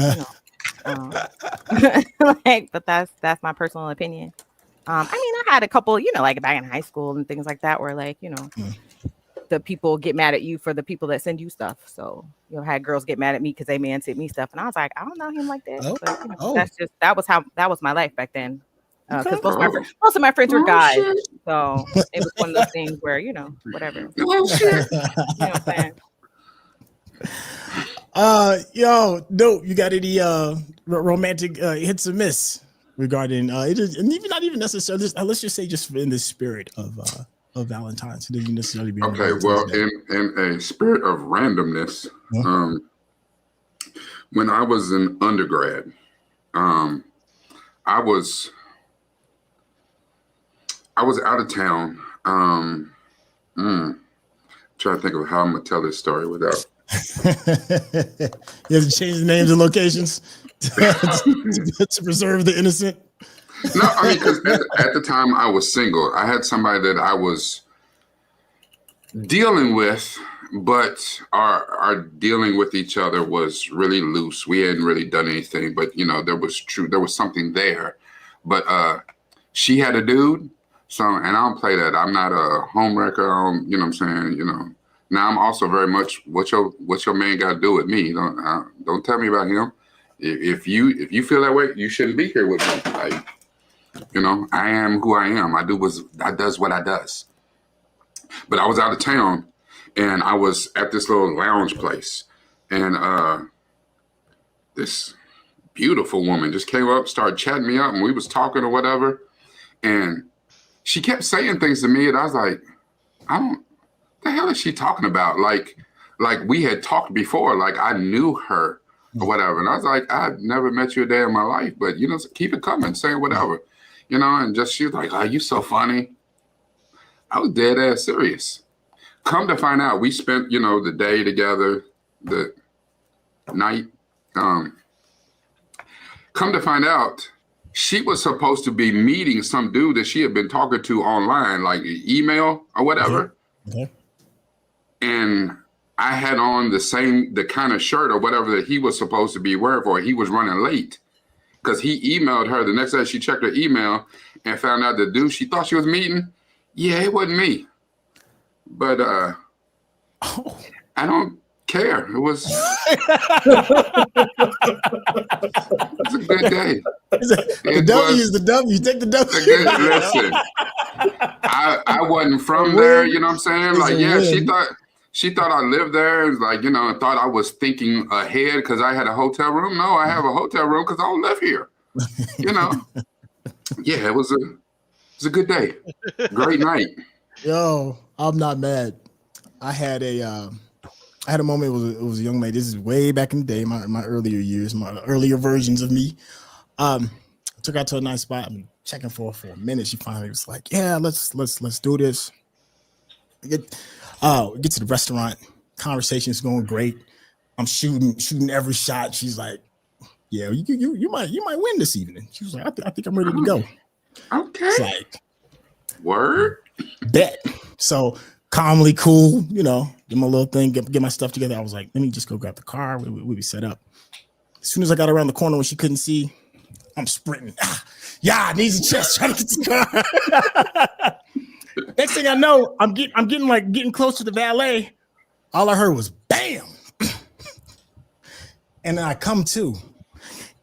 Speaker 5: but that's my personal opinion. I mean, I had a couple, like back in high school and things like that, where like the people get mad at you for the people that send you stuff. So I had girls get mad at me because they man sent me stuff, and I was like, I don't know him like that. But that's just that was my life back then. Because most of my friends were guys, so it was one of those things where whatever. You know what I'm saying?
Speaker 2: No, you got any romantic hits or miss regarding it is, and even not even necessarily, let's just say just in the spirit of Valentine's. It doesn't necessarily be
Speaker 1: okay. Well, in a spirit of randomness, when I was in undergrad, I was out of town. Trying to think of how I'm gonna tell this story without.
Speaker 2: You have to change the names and locations to preserve the innocent.
Speaker 1: No, I mean, because at the time I was single. I had somebody that I was dealing with, but our dealing with each other was really loose. We hadn't really done anything, but there was something there. But she had a dude, so, and I don't play that. I'm not a homewrecker. I don't, what I'm saying, Now I'm also very much what your man got to do with me. Don't tell me about him. If you feel that way, you shouldn't be here with me. Like, I am who I am. I does what I does. But I was out of town, and I was at this little lounge place, and this beautiful woman just came up, started chatting me up, and we was talking or whatever, and she kept saying things to me, and I was like, the hell is she talking about? Like we had talked before, like I knew her or whatever. And I was like, I've never met you a day in my life, but keep it coming, say whatever, and just, she was like, oh, you so funny. I was dead ass serious. Come to find out, we spent, the day together, the night. Come to find out, she was supposed to be meeting some dude that she had been talking to online, like email or whatever.
Speaker 2: Okay.
Speaker 1: And I had on the kind of shirt or whatever that he was supposed to be wearing for. He was running late because he emailed her. The next day she checked her email and found out the dude she thought she was meeting, yeah, it wasn't me. But I don't care. It was a good day.
Speaker 2: The W is the W. Take the W.
Speaker 1: Listen, I wasn't from there, you know what I'm saying? Like, yeah, she thought I lived there, and like, thought I was thinking ahead because I had a hotel room. No, I have a hotel room because I don't live here. Yeah, it was a good day. Great night.
Speaker 2: Yo, I'm not mad. I had a moment. It was a young lady. This is way back in the day, my earlier years, my earlier versions of me. Took her to a nice spot. I'm checking for a minute. She finally was like, "Yeah, let's do this." Get to the restaurant. Conversation's going great. I'm shooting every shot. She's like, "Yeah, you might win this evening." She was like, "I think I'm ready to go."
Speaker 1: Okay.
Speaker 2: It's like,
Speaker 1: word.
Speaker 2: Bet. So calmly, cool, do my little thing, get my stuff together. I was like, let me just go grab the car. We be set up. As soon as I got around the corner when she couldn't see, I'm sprinting. Yeah, knees and chest, trying to get to the car. Next thing I know, I'm getting close to the valet. All I heard was bam. And then I come to,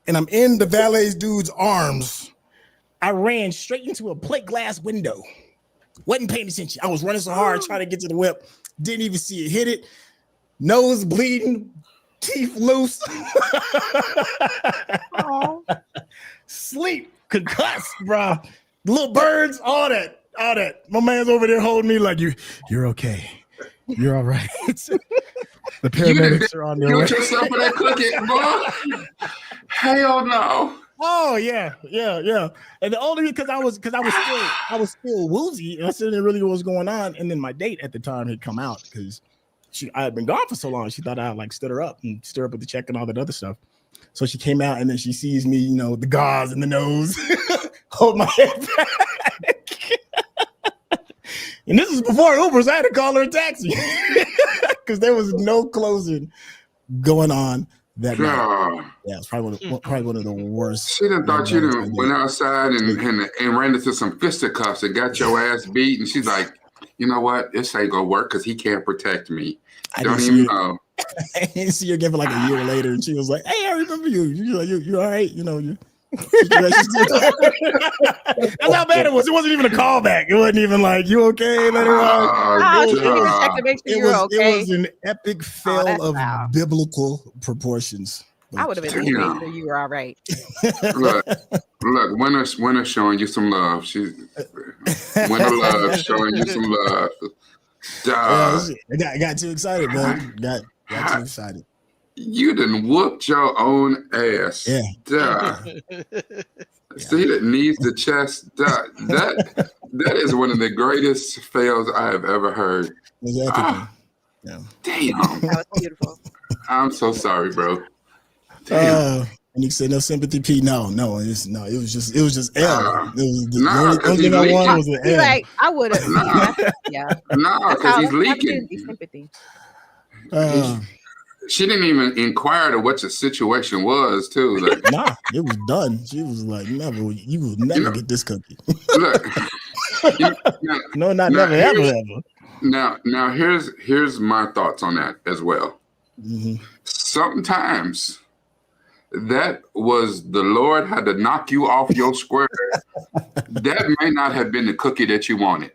Speaker 2: and I'm in the valet's dude's arms. I ran straight into a plate glass window. Wasn't paying attention. I was running so hard trying to get to the whip. Didn't even see it. Hit it. Nose bleeding. Teeth loose. Sleep. Concussed, bro. Little birds. All that. My man's over there holding me like, you're okay. You're all right. The paramedics are on their way.
Speaker 1: You yourself for that cookie, boy. Hell no.
Speaker 2: Oh yeah. And the only because I was still woozy, and I still didn't really know what was going on. And then my date at the time had come out because I had been gone for so long. She thought I like stood her up and stir up with the check and all that other stuff. So she came out, and then she sees me, you know, the gauze in the nose, hold my head back. And this is before Ubers. I had to call her a taxi because there was no closing going on that night. Yeah, it's probably one of the worst.
Speaker 1: She done thought you done went outside and ran into some fisticuffs and got your ass beat. And she's like, you know what? This ain't gonna work because he can't protect me. Don't even know.
Speaker 2: I didn't see her again for like a year later, and she was like, "Hey, I remember you. You're all right. You know you." That's how bad it was. It wasn't even a callback. It wasn't even like, "You okay?" Later on, it was an epic fail of biblical proportions.
Speaker 5: I would have been making sure you were all right.
Speaker 1: Look, Winter's showing you some love. Winter Love showing you some love.
Speaker 2: I got too excited, man. Got too excited.
Speaker 1: You done whooped your own ass.
Speaker 2: Yeah.
Speaker 1: See that knees to chest. That is one of the greatest fails I have ever heard.
Speaker 2: Yeah.
Speaker 1: Damn.
Speaker 5: That was beautiful.
Speaker 1: I'm so sorry, bro.
Speaker 2: And you said no sympathy, P. No, it was just L. The only thing I wanted was an L.
Speaker 5: Like, I would have. Yeah.
Speaker 1: No, because he's leaking.
Speaker 5: Sympathy.
Speaker 1: She didn't even inquire to what the situation was, too. Like,
Speaker 2: nah, it was done. She was like, "Never, you will never get this cookie."
Speaker 1: Look,
Speaker 2: never, ever.
Speaker 1: Now, here's my thoughts on that as well.
Speaker 2: Mm-hmm.
Speaker 1: Sometimes that was the Lord had to knock you off your square. That may not have been the cookie that you wanted.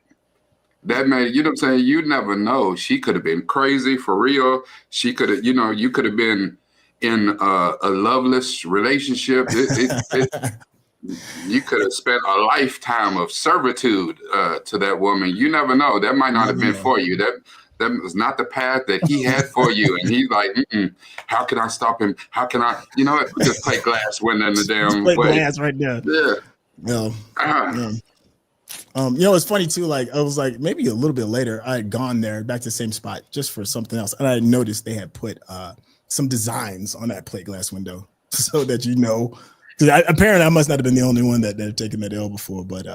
Speaker 1: That may, you know what I'm saying? You never know. She could have been crazy for real. She could have, you could have been in a loveless relationship. You could have spent a lifetime of servitude to that woman. You never know. That might not have been for you. That was not the path that he had for you. And he's like, how can I stop him? How can I, just play glass window in the damn way.
Speaker 2: Glass right there.
Speaker 1: Yeah.
Speaker 2: It's funny too. Like I was like, maybe a little bit later, I had gone there back to the same spot just for something else, and I noticed they had put some designs on that plate glass window, so that apparently I must not have been the only one that had taken that L before, but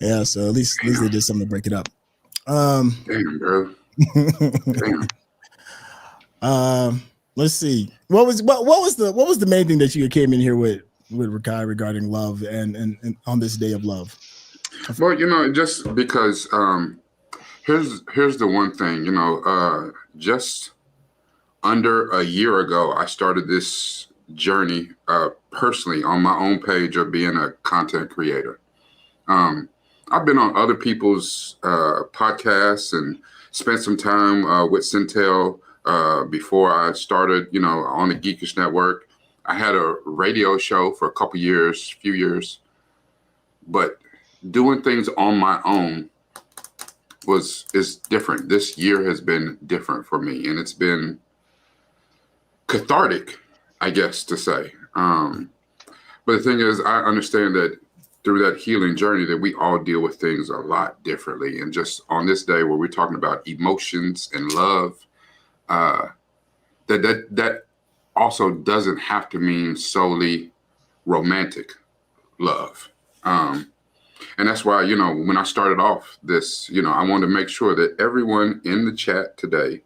Speaker 2: yeah. So at least they did something to break it up.
Speaker 1: Damn, bro. Damn.
Speaker 2: Let's see. What was the main thing that you came in here with Rakai regarding love and on this day of love?
Speaker 1: Well, just because here's the one thing, just under a year ago, I started this journey personally on my own page of being a content creator. I've been on other people's podcasts and spent some time with Centel before I started, on the Geekish Network. I had a radio show for a few years, but doing things on my own is different. This year has been different for me, and it's been cathartic, I guess to say. But the thing is, I understand that through that healing journey that we all deal with things a lot differently. And just on this day where we're talking about emotions and love, that also doesn't have to mean solely romantic love. And that's why, when I started off this, I wanted to make sure that everyone in the chat today,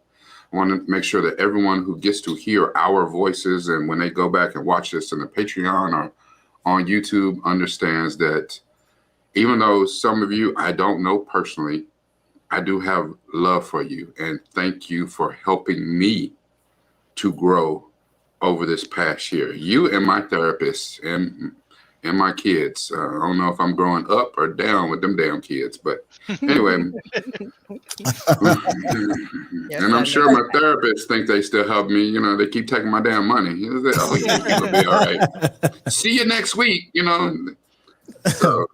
Speaker 1: I want to make sure that everyone who gets to hear our voices and when they go back and watch this in the Patreon or on YouTube understands that even though some of you I don't know personally, I do have love for you. And thank you for helping me to grow over this past year. You and my therapist and my kids. I don't know if I'm growing up or down with them damn kids, but anyway. And I'm sure my therapists think they still help me. You know, they keep taking my damn money. Oh, yeah, you'll be all right. See you next week. You know. So.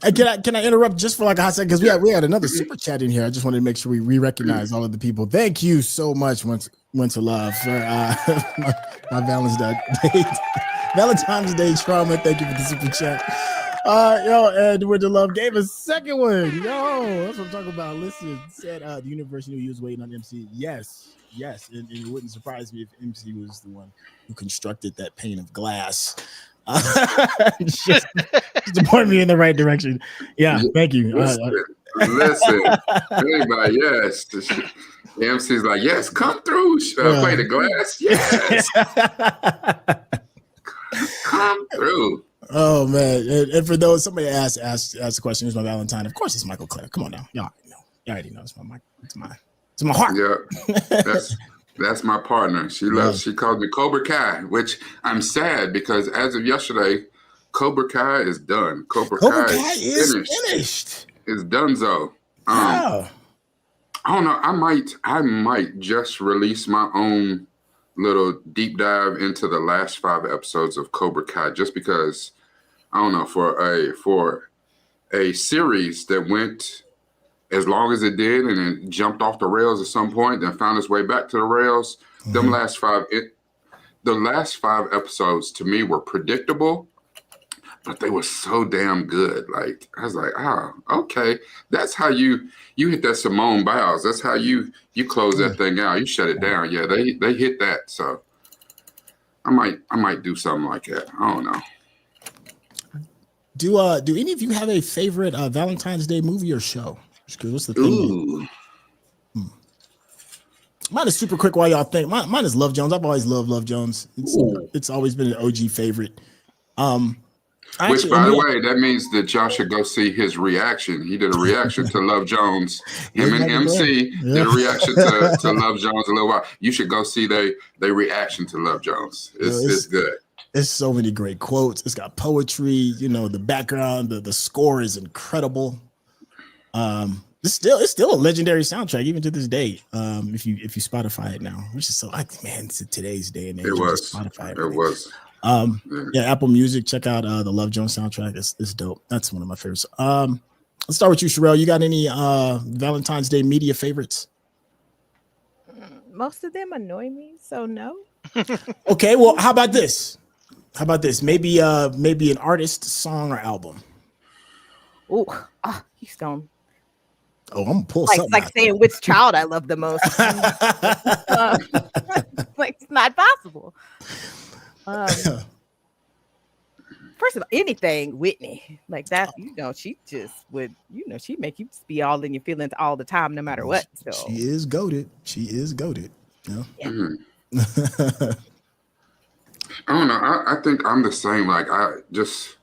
Speaker 2: And can I interrupt just for like a hot second? Because we had another super chat in here. I just wanted to make sure we recognize all of the people. Thank you so much, Winter Love, for my Valentine's Day trauma. Thank you for the super chat. And Winter Love gave a second one. Yo, that's what I'm talking about. Listen, said the university knew he was waiting on MC. Yes. And it wouldn't surprise me if MC was the one who constructed that pane of glass. just to point me in the right direction. Yeah, thank you.
Speaker 1: Listen, anybody, yes. The MC's like, yes, come through. Play the glass. Yes. Come through.
Speaker 2: Oh man. And for those, somebody asked the question, who's my Valentine? Of course it's Michael Clare. Come on now. Y'all already know it's my heart.
Speaker 1: Yeah. That's my partner. She calls me Cobra Kai, which I'm sad because as of yesterday, Cobra Kai is done. Cobra Kai is finished. It's donezo. I don't know. I might just release my own little deep dive into the last 5 episodes of Cobra Kai, just because I don't know, for a series that went as long as it did and it jumped off the rails at some point, then found its way back to the rails. Mm-hmm. The last 5 episodes to me were predictable, but they were so damn good. Like I was like, oh, okay, that's how you hit that Simone Biles. That's how you close that thing out. You shut it down. Yeah, they hit that. So I might do something like that. I don't know.
Speaker 2: Do any of you have a favorite Valentine's Day movie or show? What's the thing? Mine is super quick while y'all think. Mine is Love Jones. I've always loved Love Jones. It's always been an OG favorite.
Speaker 1: Which, by the way, that means that y'all should go see his reaction. He did a reaction to Love Jones. Him and MC did a reaction to Love Jones a little while. You should go see their reaction to Love It's good.
Speaker 2: It's so many great quotes. It's got poetry. You know, the background, the score is incredible. It's still a legendary soundtrack even to this day. If you Spotify it now, which is so it's today's day and age.
Speaker 1: It was
Speaker 2: Spotify.
Speaker 1: It was.
Speaker 2: Apple Music. Check out the Love Jones soundtrack. It's dope. That's one of my favorites. Let's start with you, Sherelle. You got any Valentine's Day media favorites?
Speaker 5: Most of them annoy me, so no.
Speaker 2: Okay, well, how about this? Maybe an artist, song, or album.
Speaker 5: He's gone.
Speaker 2: Oh, I'm gonna pull something.
Speaker 5: Like saying which child I love the most. Like it's not possible. First of all, anything Whitney like that, she just would, she make you just be all in your feelings all the time, no matter what. So
Speaker 2: she is goated. Yeah.
Speaker 1: I don't know. I think I'm the same. Like I just,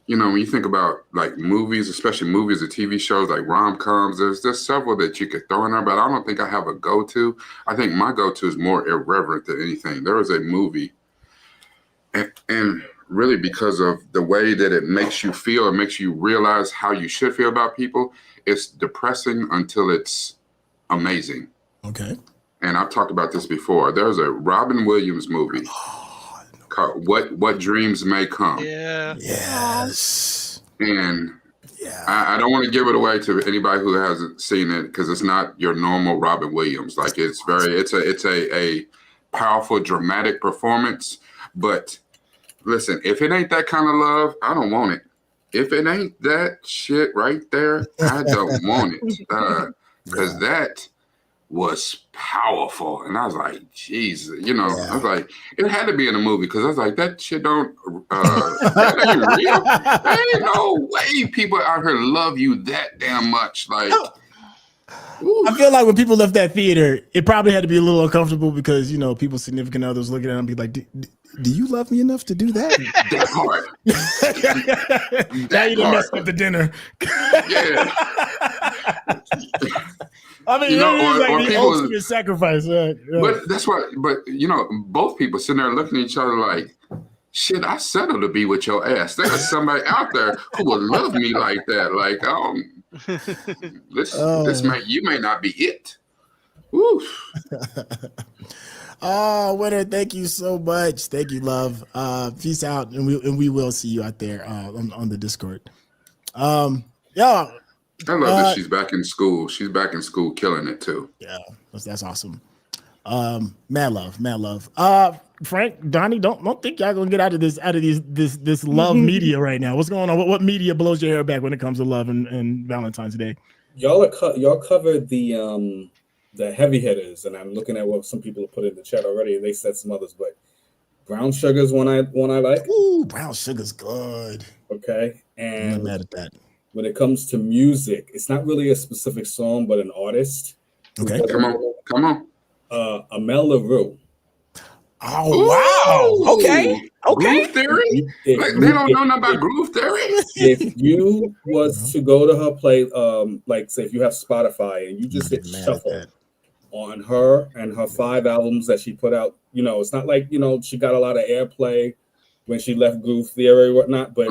Speaker 1: when you think about like movies, especially movies or TV shows like rom-coms, there's several that you could throw in there, but I don't think I have a go-to. I think my go-to is more irreverent than anything. There was a movie, and really because of the way that it makes you feel, it makes you realize how you should feel about people. It's depressing until it's amazing.
Speaker 2: Okay.
Speaker 1: And I've talked about this before. There's a Robin Williams movie called What Dreams May Come.
Speaker 4: Yeah.
Speaker 2: Yes.
Speaker 1: And I don't want to give it away to anybody who hasn't seen it because it's not your normal Robin Williams. Like it's a powerful, dramatic performance. But listen, if it ain't that kind of love, I don't want it. If it ain't that shit right there, I don't want it. Because that was powerful. And I was like, Jesus, I was like, it had to be in a movie because I was like, that shit don't, that ain't real. There ain't no way people out here love you that damn much. Like,
Speaker 2: I feel like when people left that theater, it probably had to be a little uncomfortable because, you know, people's significant others looking at them and be like, do you love me enough to do that?
Speaker 1: That hard.
Speaker 2: Now you done messed up the dinner.
Speaker 1: Yeah.
Speaker 2: I mean,
Speaker 1: You know,
Speaker 2: it is like
Speaker 1: or
Speaker 2: the
Speaker 1: people-
Speaker 2: ultimate sacrifice. Right? Yeah.
Speaker 1: But that's what, you know, both people sitting there looking at each other like, shit, I settled to be with your ass. There's somebody out there who would love me like that. Like, this you may not be it. Oof.
Speaker 2: Oh, Winter, thank you so much. Thank you, love. Peace out, and we will see you out there on the Discord. Yeah.
Speaker 1: I love that she's back in school. She's back in school, killing it too.
Speaker 2: Yeah, that's awesome. Mad love. Frank, Donnie, don't think y'all gonna get out of this love media right now. What's going on? What media blows your hair back when it comes to love and Valentine's Day?
Speaker 3: Y'all covered the heavy hitters, and I'm looking at what some people have put in the chat already, and they said some others, but Brown Sugar's one I like.
Speaker 2: Ooh, Brown Sugar's good.
Speaker 3: Okay,
Speaker 2: I'm
Speaker 3: and
Speaker 2: not mad at that.
Speaker 3: when it comes to music, it's not really a specific song, but an artist.
Speaker 2: Okay,
Speaker 1: Come on.
Speaker 3: Amel LaRue.
Speaker 2: Oh wow! Okay.
Speaker 1: Groove theory? Like, they don't know nothing about groove theory.
Speaker 3: If you was to go to her play, like say if you have Spotify and you just hit shuffle on her and her 5 albums that she put out, you know, it's not like, you know, she got a lot of airplay when she left Groove Theory or whatnot, but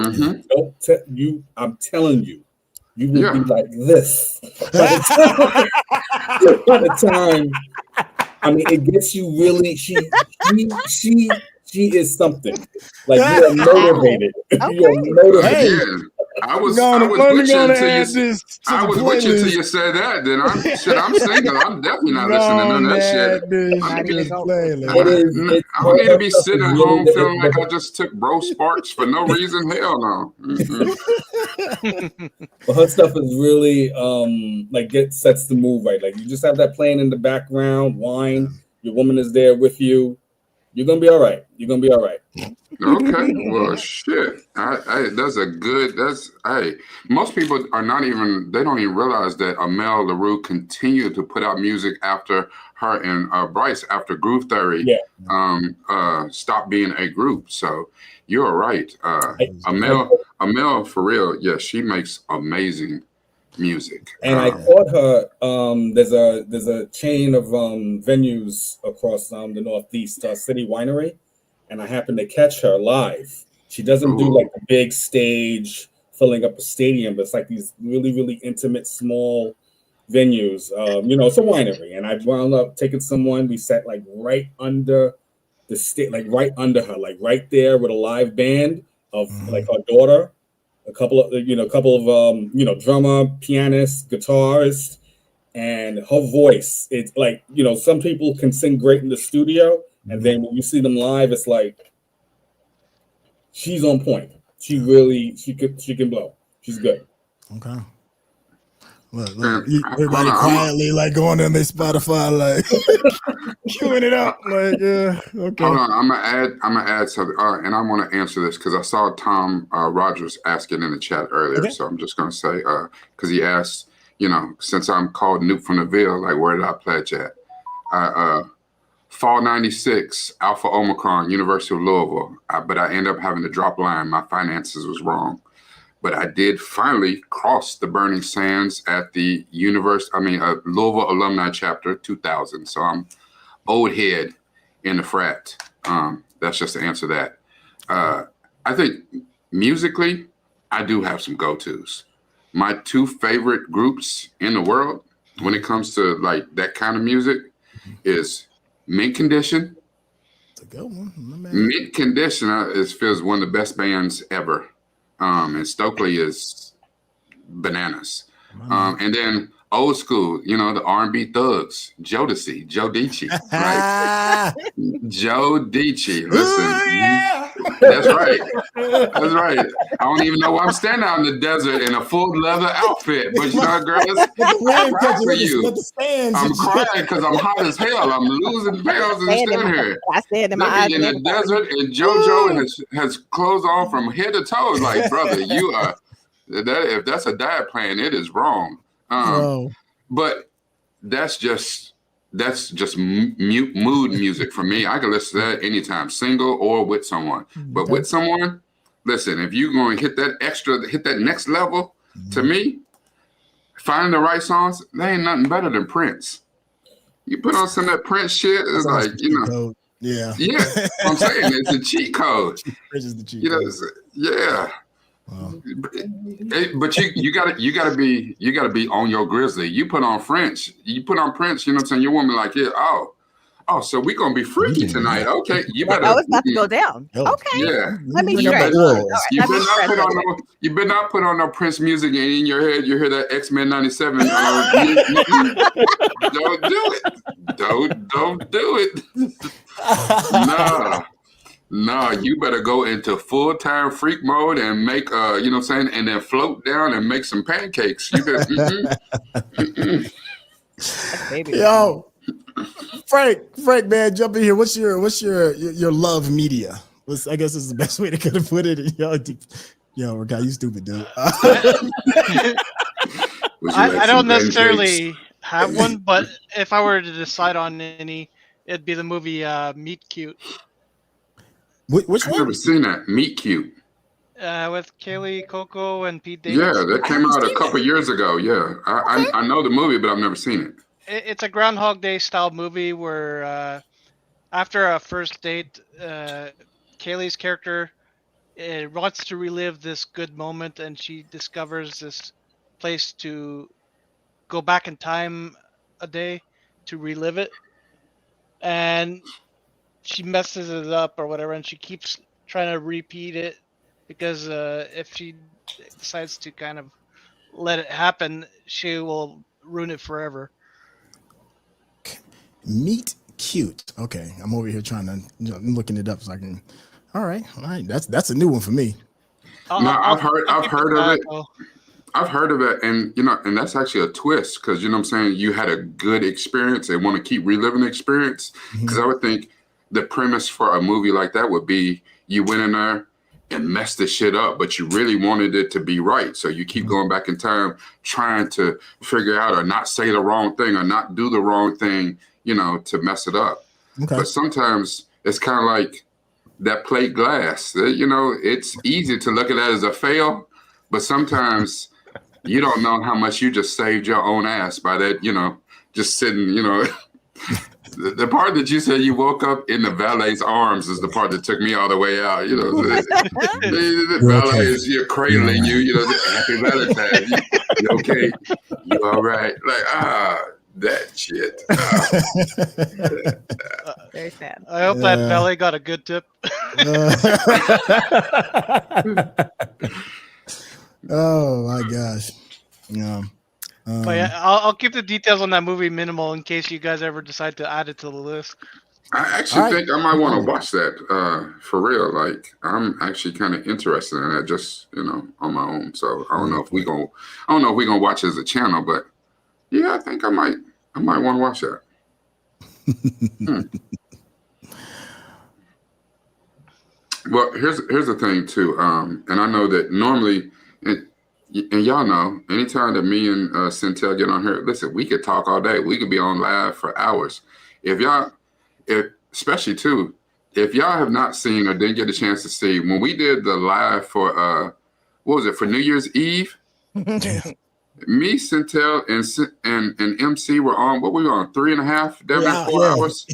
Speaker 3: I'm telling you, you will be like this. By the time, I mean, it gets you really. She is something. Like, you are motivated.
Speaker 5: Okay.
Speaker 3: You are motivated.
Speaker 1: Yeah. I was with you until you said that. Then I'm single. I'm definitely not listening to that shit. I don't need to be sitting at home feeling like I just took bro sparks for no reason. Hell no.
Speaker 3: But her stuff is really like sets the mood right. Like, you just have that playing in the background, wine. Your woman is there with you. You're gonna be all right.
Speaker 1: Okay, well, shit. Most people they don't even realize that Amel LaRue continued to put out music after her and Bryce, after Groove Theory stopped being a group. So you're right. Amel, for real, yeah, she makes amazing music.
Speaker 3: And I caught her. There's a chain of venues across the Northeast, City Winery, and I happened to catch her live. She doesn't do like the big stage filling up a stadium, but it's like these really, really intimate, small venues. You know, it's a winery, and I wound up taking someone. We sat like right under the stage, like right under her, like right there with a live band of like her daughter. A couple of drummer, pianist, guitarist, and her voice. It's like, you know, some people can sing great in the studio, and then when you see them live, it's like she's on point. She can blow. She's good.
Speaker 2: Okay. Look, everybody quietly like going on their Spotify, like queuing it up, like okay.
Speaker 1: Hold on, I'm gonna add something, and I want to answer this because I saw Tom Rogers asking in the chat earlier, so I'm just gonna say because he asked, you know, since I'm called NupeFromDaVille, like where did I pledge at? Fall '96, Alpha Omicron, University of Louisville, but I ended up having to drop line. My finances was wrong. But I did finally cross the burning sands at the Louisville Alumni Chapter 2000. So I'm old head in the frat. That's just to answer that. I think musically, I do have some go-tos. My 2 favorite groups in the world when it comes to like that kind of music is Mint Condition.
Speaker 2: That's a good one.
Speaker 1: Mint Condition feels one of the best bands ever. And Stokely is bananas. And then old school, you know, the R&B thugs, Joe Dici, right? Joe Dici, listen. That's right. I don't even know why I'm standing out in the desert in a full leather outfit, but you know, girls, I'm crying for you. I'm crying because I'm hot as hell. I'm losing pounds and standing here.
Speaker 5: I stand in my eyes
Speaker 1: in the desert, and JoJo has clothes on from head to toe. Like, brother, you are. If that's a diet plan, it is wrong. But that's just mood music for me. I can listen to that anytime, single or with someone. But with someone, listen, if you're going to hit that next level, to me, finding the right songs, there ain't nothing better than Prince. You put on some of that Prince shit, it's like,
Speaker 2: code. Yeah.
Speaker 1: I'm saying it's a cheat code.
Speaker 2: Prince is the cheat code.
Speaker 1: Yeah. Wow. But you gotta be on your grizzly. You put on Prince, you know what I'm saying? Your woman like, yeah, oh, so we gonna be freaky tonight. Okay, you better.
Speaker 5: Oh, it's about to go down. Okay.
Speaker 1: Yeah.
Speaker 5: Let me
Speaker 1: You
Speaker 5: stretch.
Speaker 1: you better not put on no Prince music, and in your head you hear that X-Men '97. Don't do it. Don't do it. No, you better go into full-time freak mode and make, you know what I'm saying, and then float down and make some pancakes. You better,
Speaker 2: Yo, Frank, man, jump in here. What's your love media? I guess is the best way to kind of put it. Yo, Rick, you stupid dude.
Speaker 4: I don't necessarily have one, but if I were to decide on any, it'd be the movie Meet Cute.
Speaker 2: Which one?
Speaker 1: I've never seen that. Meet Cute.
Speaker 4: With Kaylee Coco and Pete Davidson.
Speaker 1: Yeah, that came out a couple years ago. Yeah, I know the movie, but I've never seen it.
Speaker 4: It's a Groundhog Day style movie where after a first date, Kaylee's character wants to relive this good moment, and she discovers this place to go back in time a day to relive it. And she messes it up or whatever, and she keeps trying to repeat it because if she decides to kind of let it happen, she will ruin it forever.
Speaker 2: Meet Cute. Okay, I'm over here I'm looking it up so I can. All right. That's a new one for me.
Speaker 1: I've heard of it. I've heard of it, and and that's actually a twist because you know what I'm saying, you had a good experience and want to keep reliving the experience. Because I would think the premise for a movie like that would be you went in there and messed the shit up, but you really wanted it to be right. So you keep going back in time, trying to figure out or not say the wrong thing or not do the wrong thing, to mess it up. Okay. But sometimes it's kind of like that plate glass. It's easy to look at that as a fail, but sometimes you don't know how much you just saved your own ass by that, just sitting, The part that you said you woke up in the valet's arms is the part that took me all the way out. The valet is here cradling you. Happy Valentine's. You okay? You all right? Like that shit.
Speaker 5: Very sad.
Speaker 4: I hope that valet got a good tip.
Speaker 2: Oh my gosh. Yeah.
Speaker 4: But yeah, I'll keep the details on that movie minimal in case you guys ever decide to add it to the list.
Speaker 1: I actually think I might want to watch that for real. Like I'm actually kind of interested in that, just on my own. So I don't know if we're gonna watch it as a channel, but yeah, I think I might want to watch that. Well, here's the thing too, and I know that normally. And y'all know, anytime that me and Centel get on here, listen, we could talk all day. We could be on live for hours. Especially too, if y'all have not seen or didn't get a chance to see, when we did the live for, for New Year's Eve? Me, Centel, and MC were on, what were we on, 3.5, 4 hours?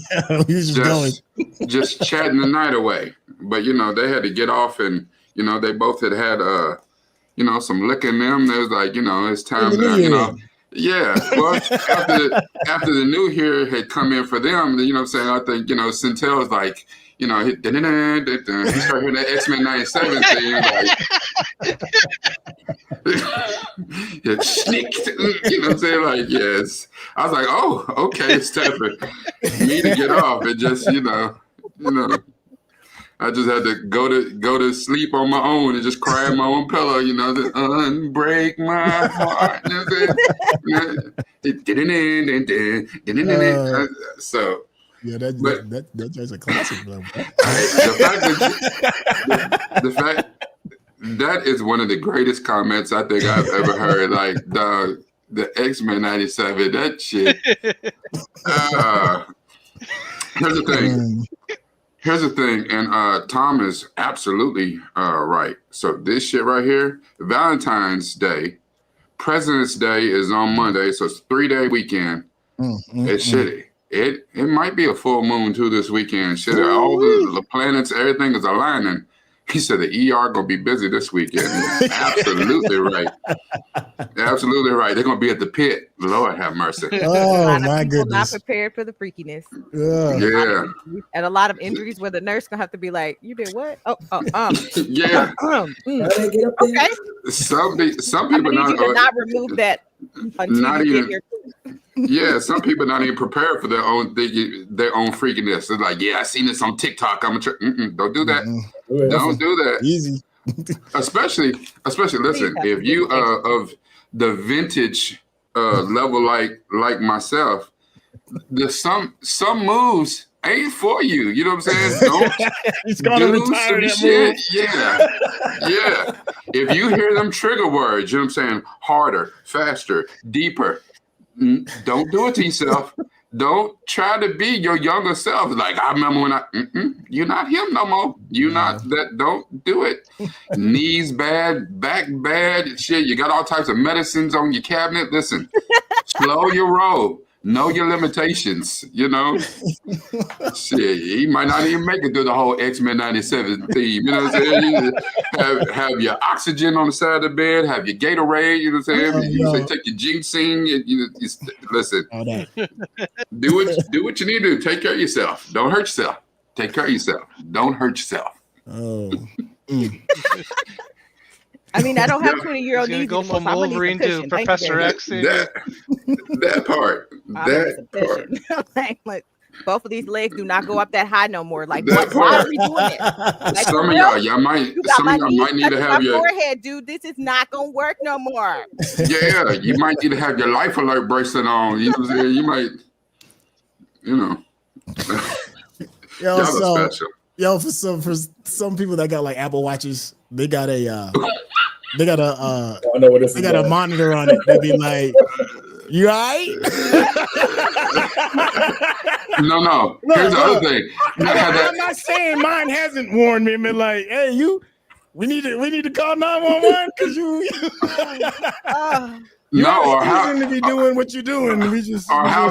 Speaker 1: Yeah, just chatting the night away. But, they had to get off and, they both had some liquor in them. There's like, it's time to, yeah. Well, after the new year had come in for them, you know what I'm saying? I think, Centel's like, he started hearing that X-Men '97 thing. Like, sneak, you know what I'm saying? Like, yes. I was like, oh, okay, it's time for me to get off. It just, I just had to go to sleep on my own and just cry in my own pillow, unbreak my heart. So
Speaker 2: yeah, that's a classic.
Speaker 1: The fact that is one of the greatest comments I think I've ever heard. Like, dog, The X-Men 97, that shit. Here's the thing, and Tom is absolutely right. So this shit right here, Valentine's Day, President's Day is on Monday, so it's a 3-day weekend. It's shitty. It might be a full moon too this weekend. Shit, all the planets, everything is aligning. He said the ER gonna be busy this weekend. Absolutely right. Absolutely right. They're gonna be at the pit. Lord have mercy.
Speaker 5: Oh my goodness. Not prepared for the freakiness.
Speaker 1: Yeah.
Speaker 5: And a lot of injuries where the nurse gonna have to be like, "You did what?"
Speaker 1: Yeah.
Speaker 5: Okay.
Speaker 1: Some people
Speaker 5: not remove that until
Speaker 1: not
Speaker 5: you
Speaker 1: even.
Speaker 5: get here.
Speaker 1: Yeah, some people not even prepared for their own freakiness. They're like, yeah, I seen this on TikTok. Don't do that. Don't do that.
Speaker 2: Easy.
Speaker 1: especially listen, if you of the vintage level like myself, some moves ain't for you. You know what I'm saying? Don't
Speaker 2: He's gonna retire that shit.
Speaker 1: Yeah. If you hear them trigger words, you know what I'm saying? Harder, faster, deeper. Don't do it to yourself. Don't try to be your younger self. Like, I remember when you're not him no more. You're not that. Don't do it. Knees bad, back bad, shit. You got all types of medicines on your cabinet. Listen, slow your roll. Know your limitations, you know? Shit, he might not even make it through the whole X-Men 97 theme. You know what I'm saying? Have your oxygen on the side of the bed, have your Gatorade, you know what I'm saying? You say take your ginseng, listen. Do what you need to do. Take care of yourself. Don't hurt yourself. Take care of yourself. Don't hurt yourself.
Speaker 5: I mean, I don't have 20-year-old
Speaker 4: needs
Speaker 5: anymore.
Speaker 4: Go from Wolverine to Professor X.
Speaker 1: That part.
Speaker 5: Like, both of these legs do not go up that high no more. Like, why are we doing it? Like,
Speaker 1: some of y'all might need to have your
Speaker 5: forehead, dude. This is not gonna work no more.
Speaker 1: Yeah, you might need to have your life alert bracelet on. You know what I'm saying? You might, y'all are special.
Speaker 2: Yo, for some people that got like Apple Watches, they got a monitor on it. They be like, "You all right?"
Speaker 1: No. Here's the other thing.
Speaker 2: I'm not saying mine hasn't warned me and been like, "Hey, we need to call 911 because you
Speaker 1: how
Speaker 2: to be doing what you're doing."
Speaker 1: How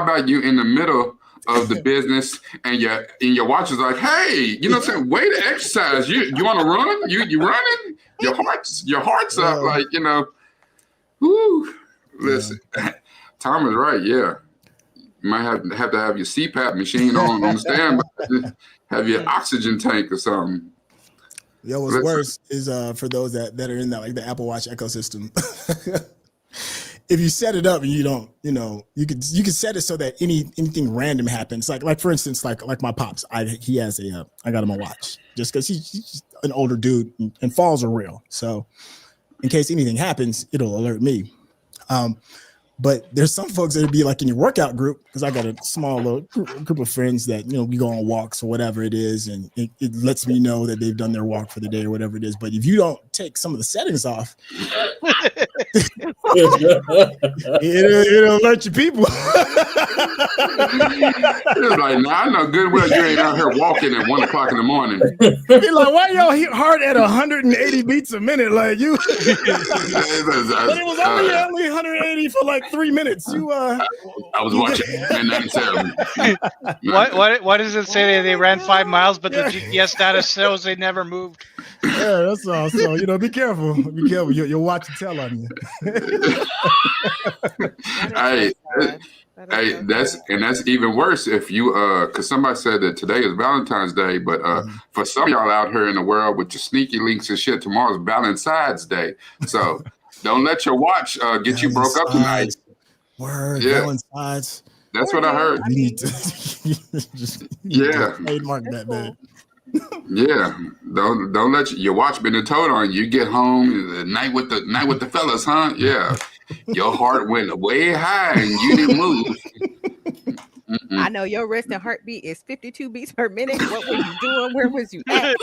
Speaker 1: about you in the middle of the business and your watch is like, hey, you know what I'm saying? Way to exercise. You want to run? You running? Your heart's up, like, whoo. Listen, Tom is right. Yeah, you might have to have your CPAP machine on standby. Have your oxygen tank or something.
Speaker 2: Yo, what's worse is for those that are in that like the Apple Watch ecosystem. If you set it up and you don't, you can set it so that anything random happens. Like for instance, like my pops, I got him a watch just because he's just an older dude and falls are real. So in case anything happens, it'll alert me. But there's some folks that'd be like in your workout group, because I got a small little group of friends that, we go on walks or whatever it is. And it lets me know that they've done their walk for the day or whatever it is. But if you don't take some of the settings off, it'll alert your people.
Speaker 1: It's like, I know good well you ain't out here walking at 1 o'clock in the morning.
Speaker 2: Be like, why y'all heart at 180 beats a minute? Like you, but it was only 180 for like 3 minutes. I
Speaker 1: was watching 97.
Speaker 4: Why does it say they ran 5 miles, but the GPS data shows they never moved?
Speaker 2: Yeah, that's all. So be careful. Be careful. You'll watch and tell on you.
Speaker 1: That's even worse if you because somebody said that today is Valentine's Day, but for some of y'all out here in the world with your sneaky links and shit, tomorrow's Valentine's Day. So don't let your watch get you broke up tonight.
Speaker 2: Word, Valentine's.
Speaker 1: That's what I heard.
Speaker 2: You need to trademark that, man.
Speaker 1: Yeah, don't let your watch been a toad on you. Get home the night with the fellas, huh? Yeah, your heart went way high and you didn't move.
Speaker 5: I know your resting heartbeat is 52 beats per minute. What were you doing? Where was you at?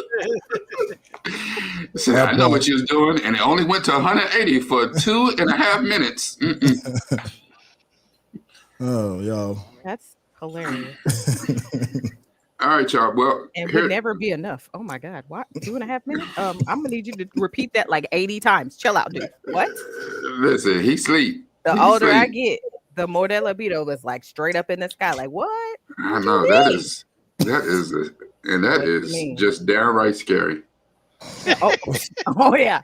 Speaker 1: Said, I know what you was doing, and it only went to 180 for 2.5 minutes.
Speaker 2: Oh, yo.
Speaker 5: That's hilarious.
Speaker 1: All right, y'all. Well,
Speaker 5: and would never be enough. Oh my God. What? 2.5 minutes? I'm gonna need you to repeat that like 80 times. Chill out, dude. What?
Speaker 1: Listen, he sleep.
Speaker 5: The older I get, the more that libido is like straight up in the sky. Like, what?
Speaker 1: I know that is just downright scary.
Speaker 5: Oh yeah.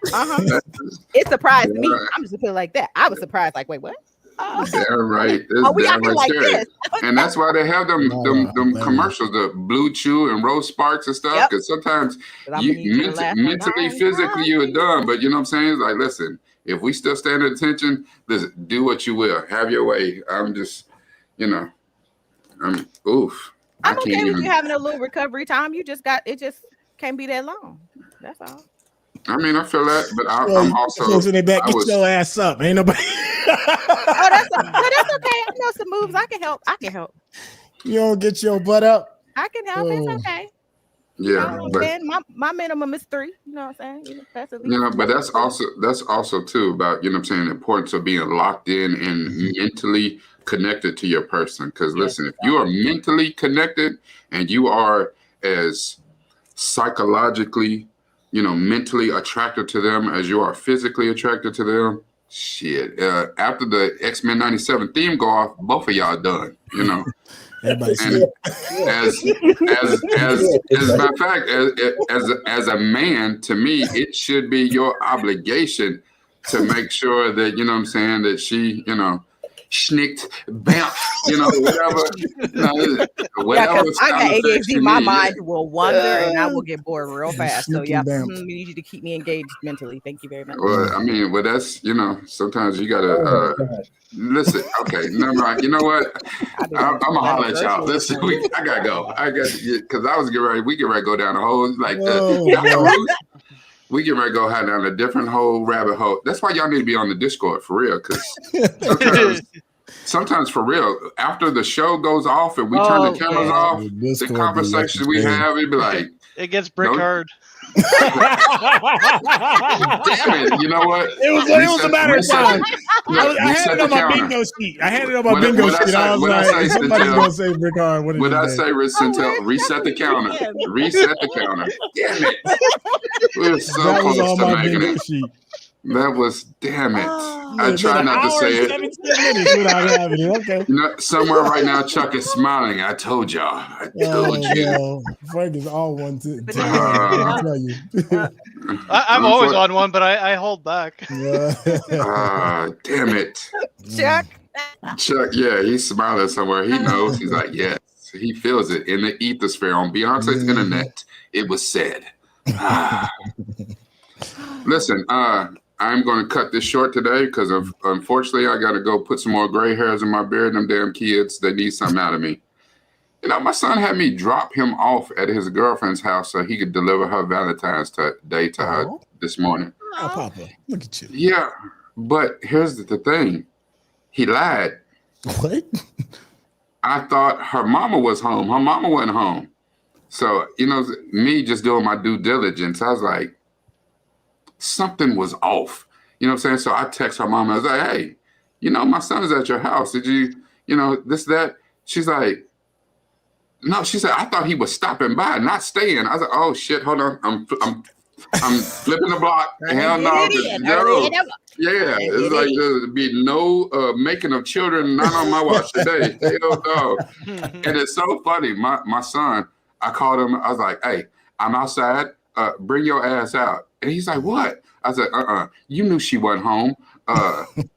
Speaker 5: It surprised me. I'm just gonna put it like that. I was surprised. Like, wait, what?
Speaker 1: Downright. We acting like this. And that's why they have them commercials, the Blue Chew and Rose Sparks and stuff. Because sometimes you mentally, physically, you're done. But you know what I'm saying? It's like, listen, if we still stand at attention, listen, do what you will. Have your way. I'm just, oof.
Speaker 5: I'm okay with you having a little recovery time. You just can't be that long. That's all.
Speaker 1: I mean, I feel that, but I'm also.
Speaker 2: Get your ass up. Ain't nobody.
Speaker 5: That's okay. I know some moves. I can help.
Speaker 2: You don't get your butt up.
Speaker 5: I can help. It's okay.
Speaker 1: Yeah, but
Speaker 5: my minimum is 3. You know what I'm saying? That's at
Speaker 1: least but that's also too about the importance of being locked in and mentally connected to your person. Because listen, if you are mentally connected and you are as psychologically, mentally attracted to them as you are physically attracted to them, shit. After the X-Men 97 theme go off, both of y'all done. Everybody and as a matter of fact, as a man, to me, it should be your obligation to make sure that that she, schnicked, bamf, whatever.
Speaker 5: I got ADHD. My mind will wander and I will get bored real fast. So we need you to keep me engaged mentally. Thank you very much.
Speaker 1: Well, that's sometimes you gotta listen. Okay, never mind. You know what? I'm gonna holler at y'all. Listen, I gotta go. Because I was getting ready. We get ready to go down a whole we get ready to go down a different whole rabbit hole. That's why y'all need to be on the Discord for real. Because sometimes for real, after the show goes off and we turn the cameras off, the conversation we have, it'd be like
Speaker 4: it gets brick hard.
Speaker 1: Damn it! You know what?
Speaker 2: It was a matter of time. I had it on my bingo sheet. I was like, somebody's gonna say brick hard. What did I say,
Speaker 1: Centel? Reset the counter. Reset the counter. Damn it! We were so close to making it. That was, damn it. I try not to say it.
Speaker 2: 17 minutes without having it. Okay.
Speaker 1: Somewhere right now, Chuck is smiling. I told y'all. I told you.
Speaker 2: Frank is all one to I'll tell you.
Speaker 4: I'm always on one, but I hold back.
Speaker 1: Damn it.
Speaker 5: Chuck,
Speaker 1: yeah, he's smiling somewhere. He knows. He's like, yes. He feels it in the ethosphere on Beyonce's internet. It was said. Listen, I'm going to cut this short today because unfortunately I got to go put some more gray hairs in my beard. Them damn kids, they need something out of me. My son had me drop him off at his girlfriend's house so he could deliver her Valentine's Day to her this morning.
Speaker 2: Oh, Papa, look at you.
Speaker 1: Yeah, but here's the thing. He lied.
Speaker 2: What?
Speaker 1: I thought her mama was home. Her mama wasn't home. So, me just doing my due diligence, I was like, something was off. You know what I'm saying? So I text her mom. I was like, hey, my son is at your house. Did you, this, that? She's like, no, she said, I thought he was stopping by, not staying. I was like, oh shit, hold on. I'm flipping the block. Hell no. Yeah, it's like there'll be no making of children, not on my watch today. Hell no. And it's so funny. My son, I called him. I was like, hey, I'm outside. Bring your ass out. And he's like, what? I said, you knew she wasn't home.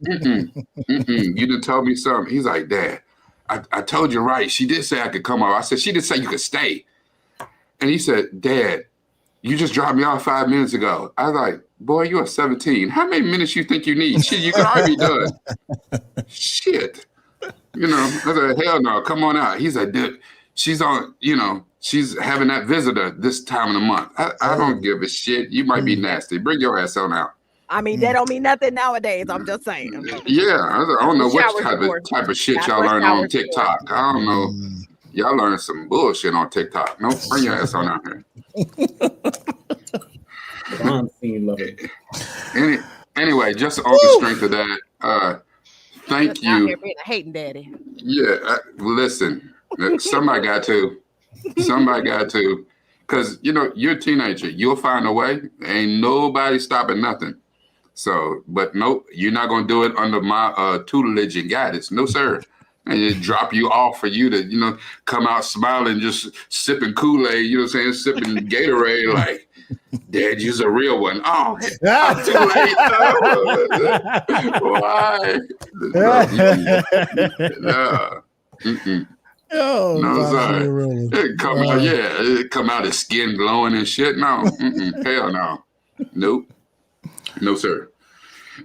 Speaker 1: You done told me something. He's like, Dad, I told you right. She did say I could come over. I said, she did say you could stay. And he said, Dad, you just dropped me off 5 minutes ago. I was like, boy, you are 17. How many minutes you think you need? Shit, you can already be done. Shit. I said, hell no, come on out. He's like, dude, she's on, she's having that visitor this time of the month. I don't give a shit. You might be nasty. Bring your ass on out.
Speaker 5: I mean, that don't mean nothing nowadays. I'm just saying.
Speaker 1: Yeah, I don't know what type of shit y'all learn on TikTok. I don't know. Y'all learn some bullshit on TikTok. No, bring your ass on out here.
Speaker 3: Crime scene loving.
Speaker 1: Anyway, just on the strength of that, thank
Speaker 5: Just out
Speaker 1: you.
Speaker 5: here being a hating daddy.
Speaker 1: Yeah, listen, somebody got to. Somebody got to. Because, you're a teenager. You'll find a way. Ain't nobody stopping nothing. So, but nope, you're not going to do it under my tutelage and guidance. No, sir. And it drop you off for you to, come out smiling, just sipping Kool-Aid, you know what I'm saying? Sipping Gatorade, like, Dad, you's a real one. Oh, I'm too late. Why? No.
Speaker 2: Oh,
Speaker 1: no, sorry. It come out, it come out his skin glowing and shit. No, hell no. Nope. No, sir.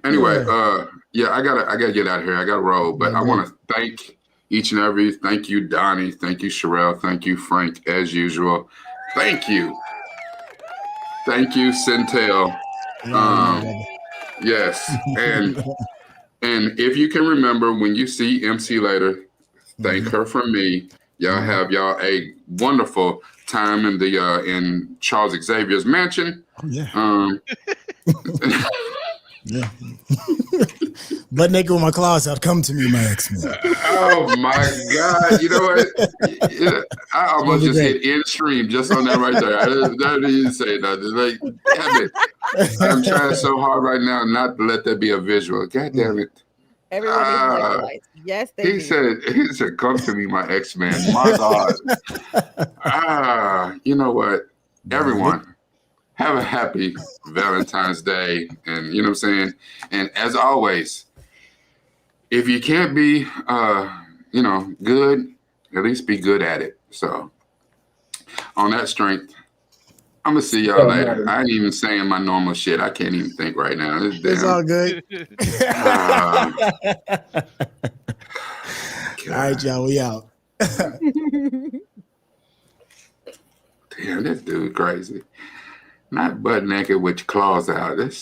Speaker 1: Anyway, I gotta get out of here. I gotta roll. But I want to thank each and every. Thank you, Donnie. Thank you, Sherelle. Thank you, Frank, as usual. Thank you. Thank you, Centel. Yes, and if you can remember when you see MC later, thank her from me. Y'all have y'all a wonderful time in the in Charles Xavier's mansion.
Speaker 2: Oh, yeah. Yeah. Butt naked with my claws out. Come to me, my ex-man.
Speaker 1: Oh my God! You know what? I almost just hit end stream just on that right there. I didn't say nothing. Like, damn it! I'm trying so hard right now not to let that be a visual. God damn it!
Speaker 5: Everyone needs electrolytes. Yes, they do.
Speaker 1: He said, "Come to me, my ex-man." My God. You know what? Everyone. Have a happy Valentine's Day. And you know what I'm saying? And as always, if you can't be, good, at least be good at it. So on that strength, I'm going to see y'all later. I ain't even saying my normal shit. I can't even think right now.
Speaker 2: It's all good. All right, y'all. We out.
Speaker 1: Damn, this dude crazy. Not butt naked with your claws out. This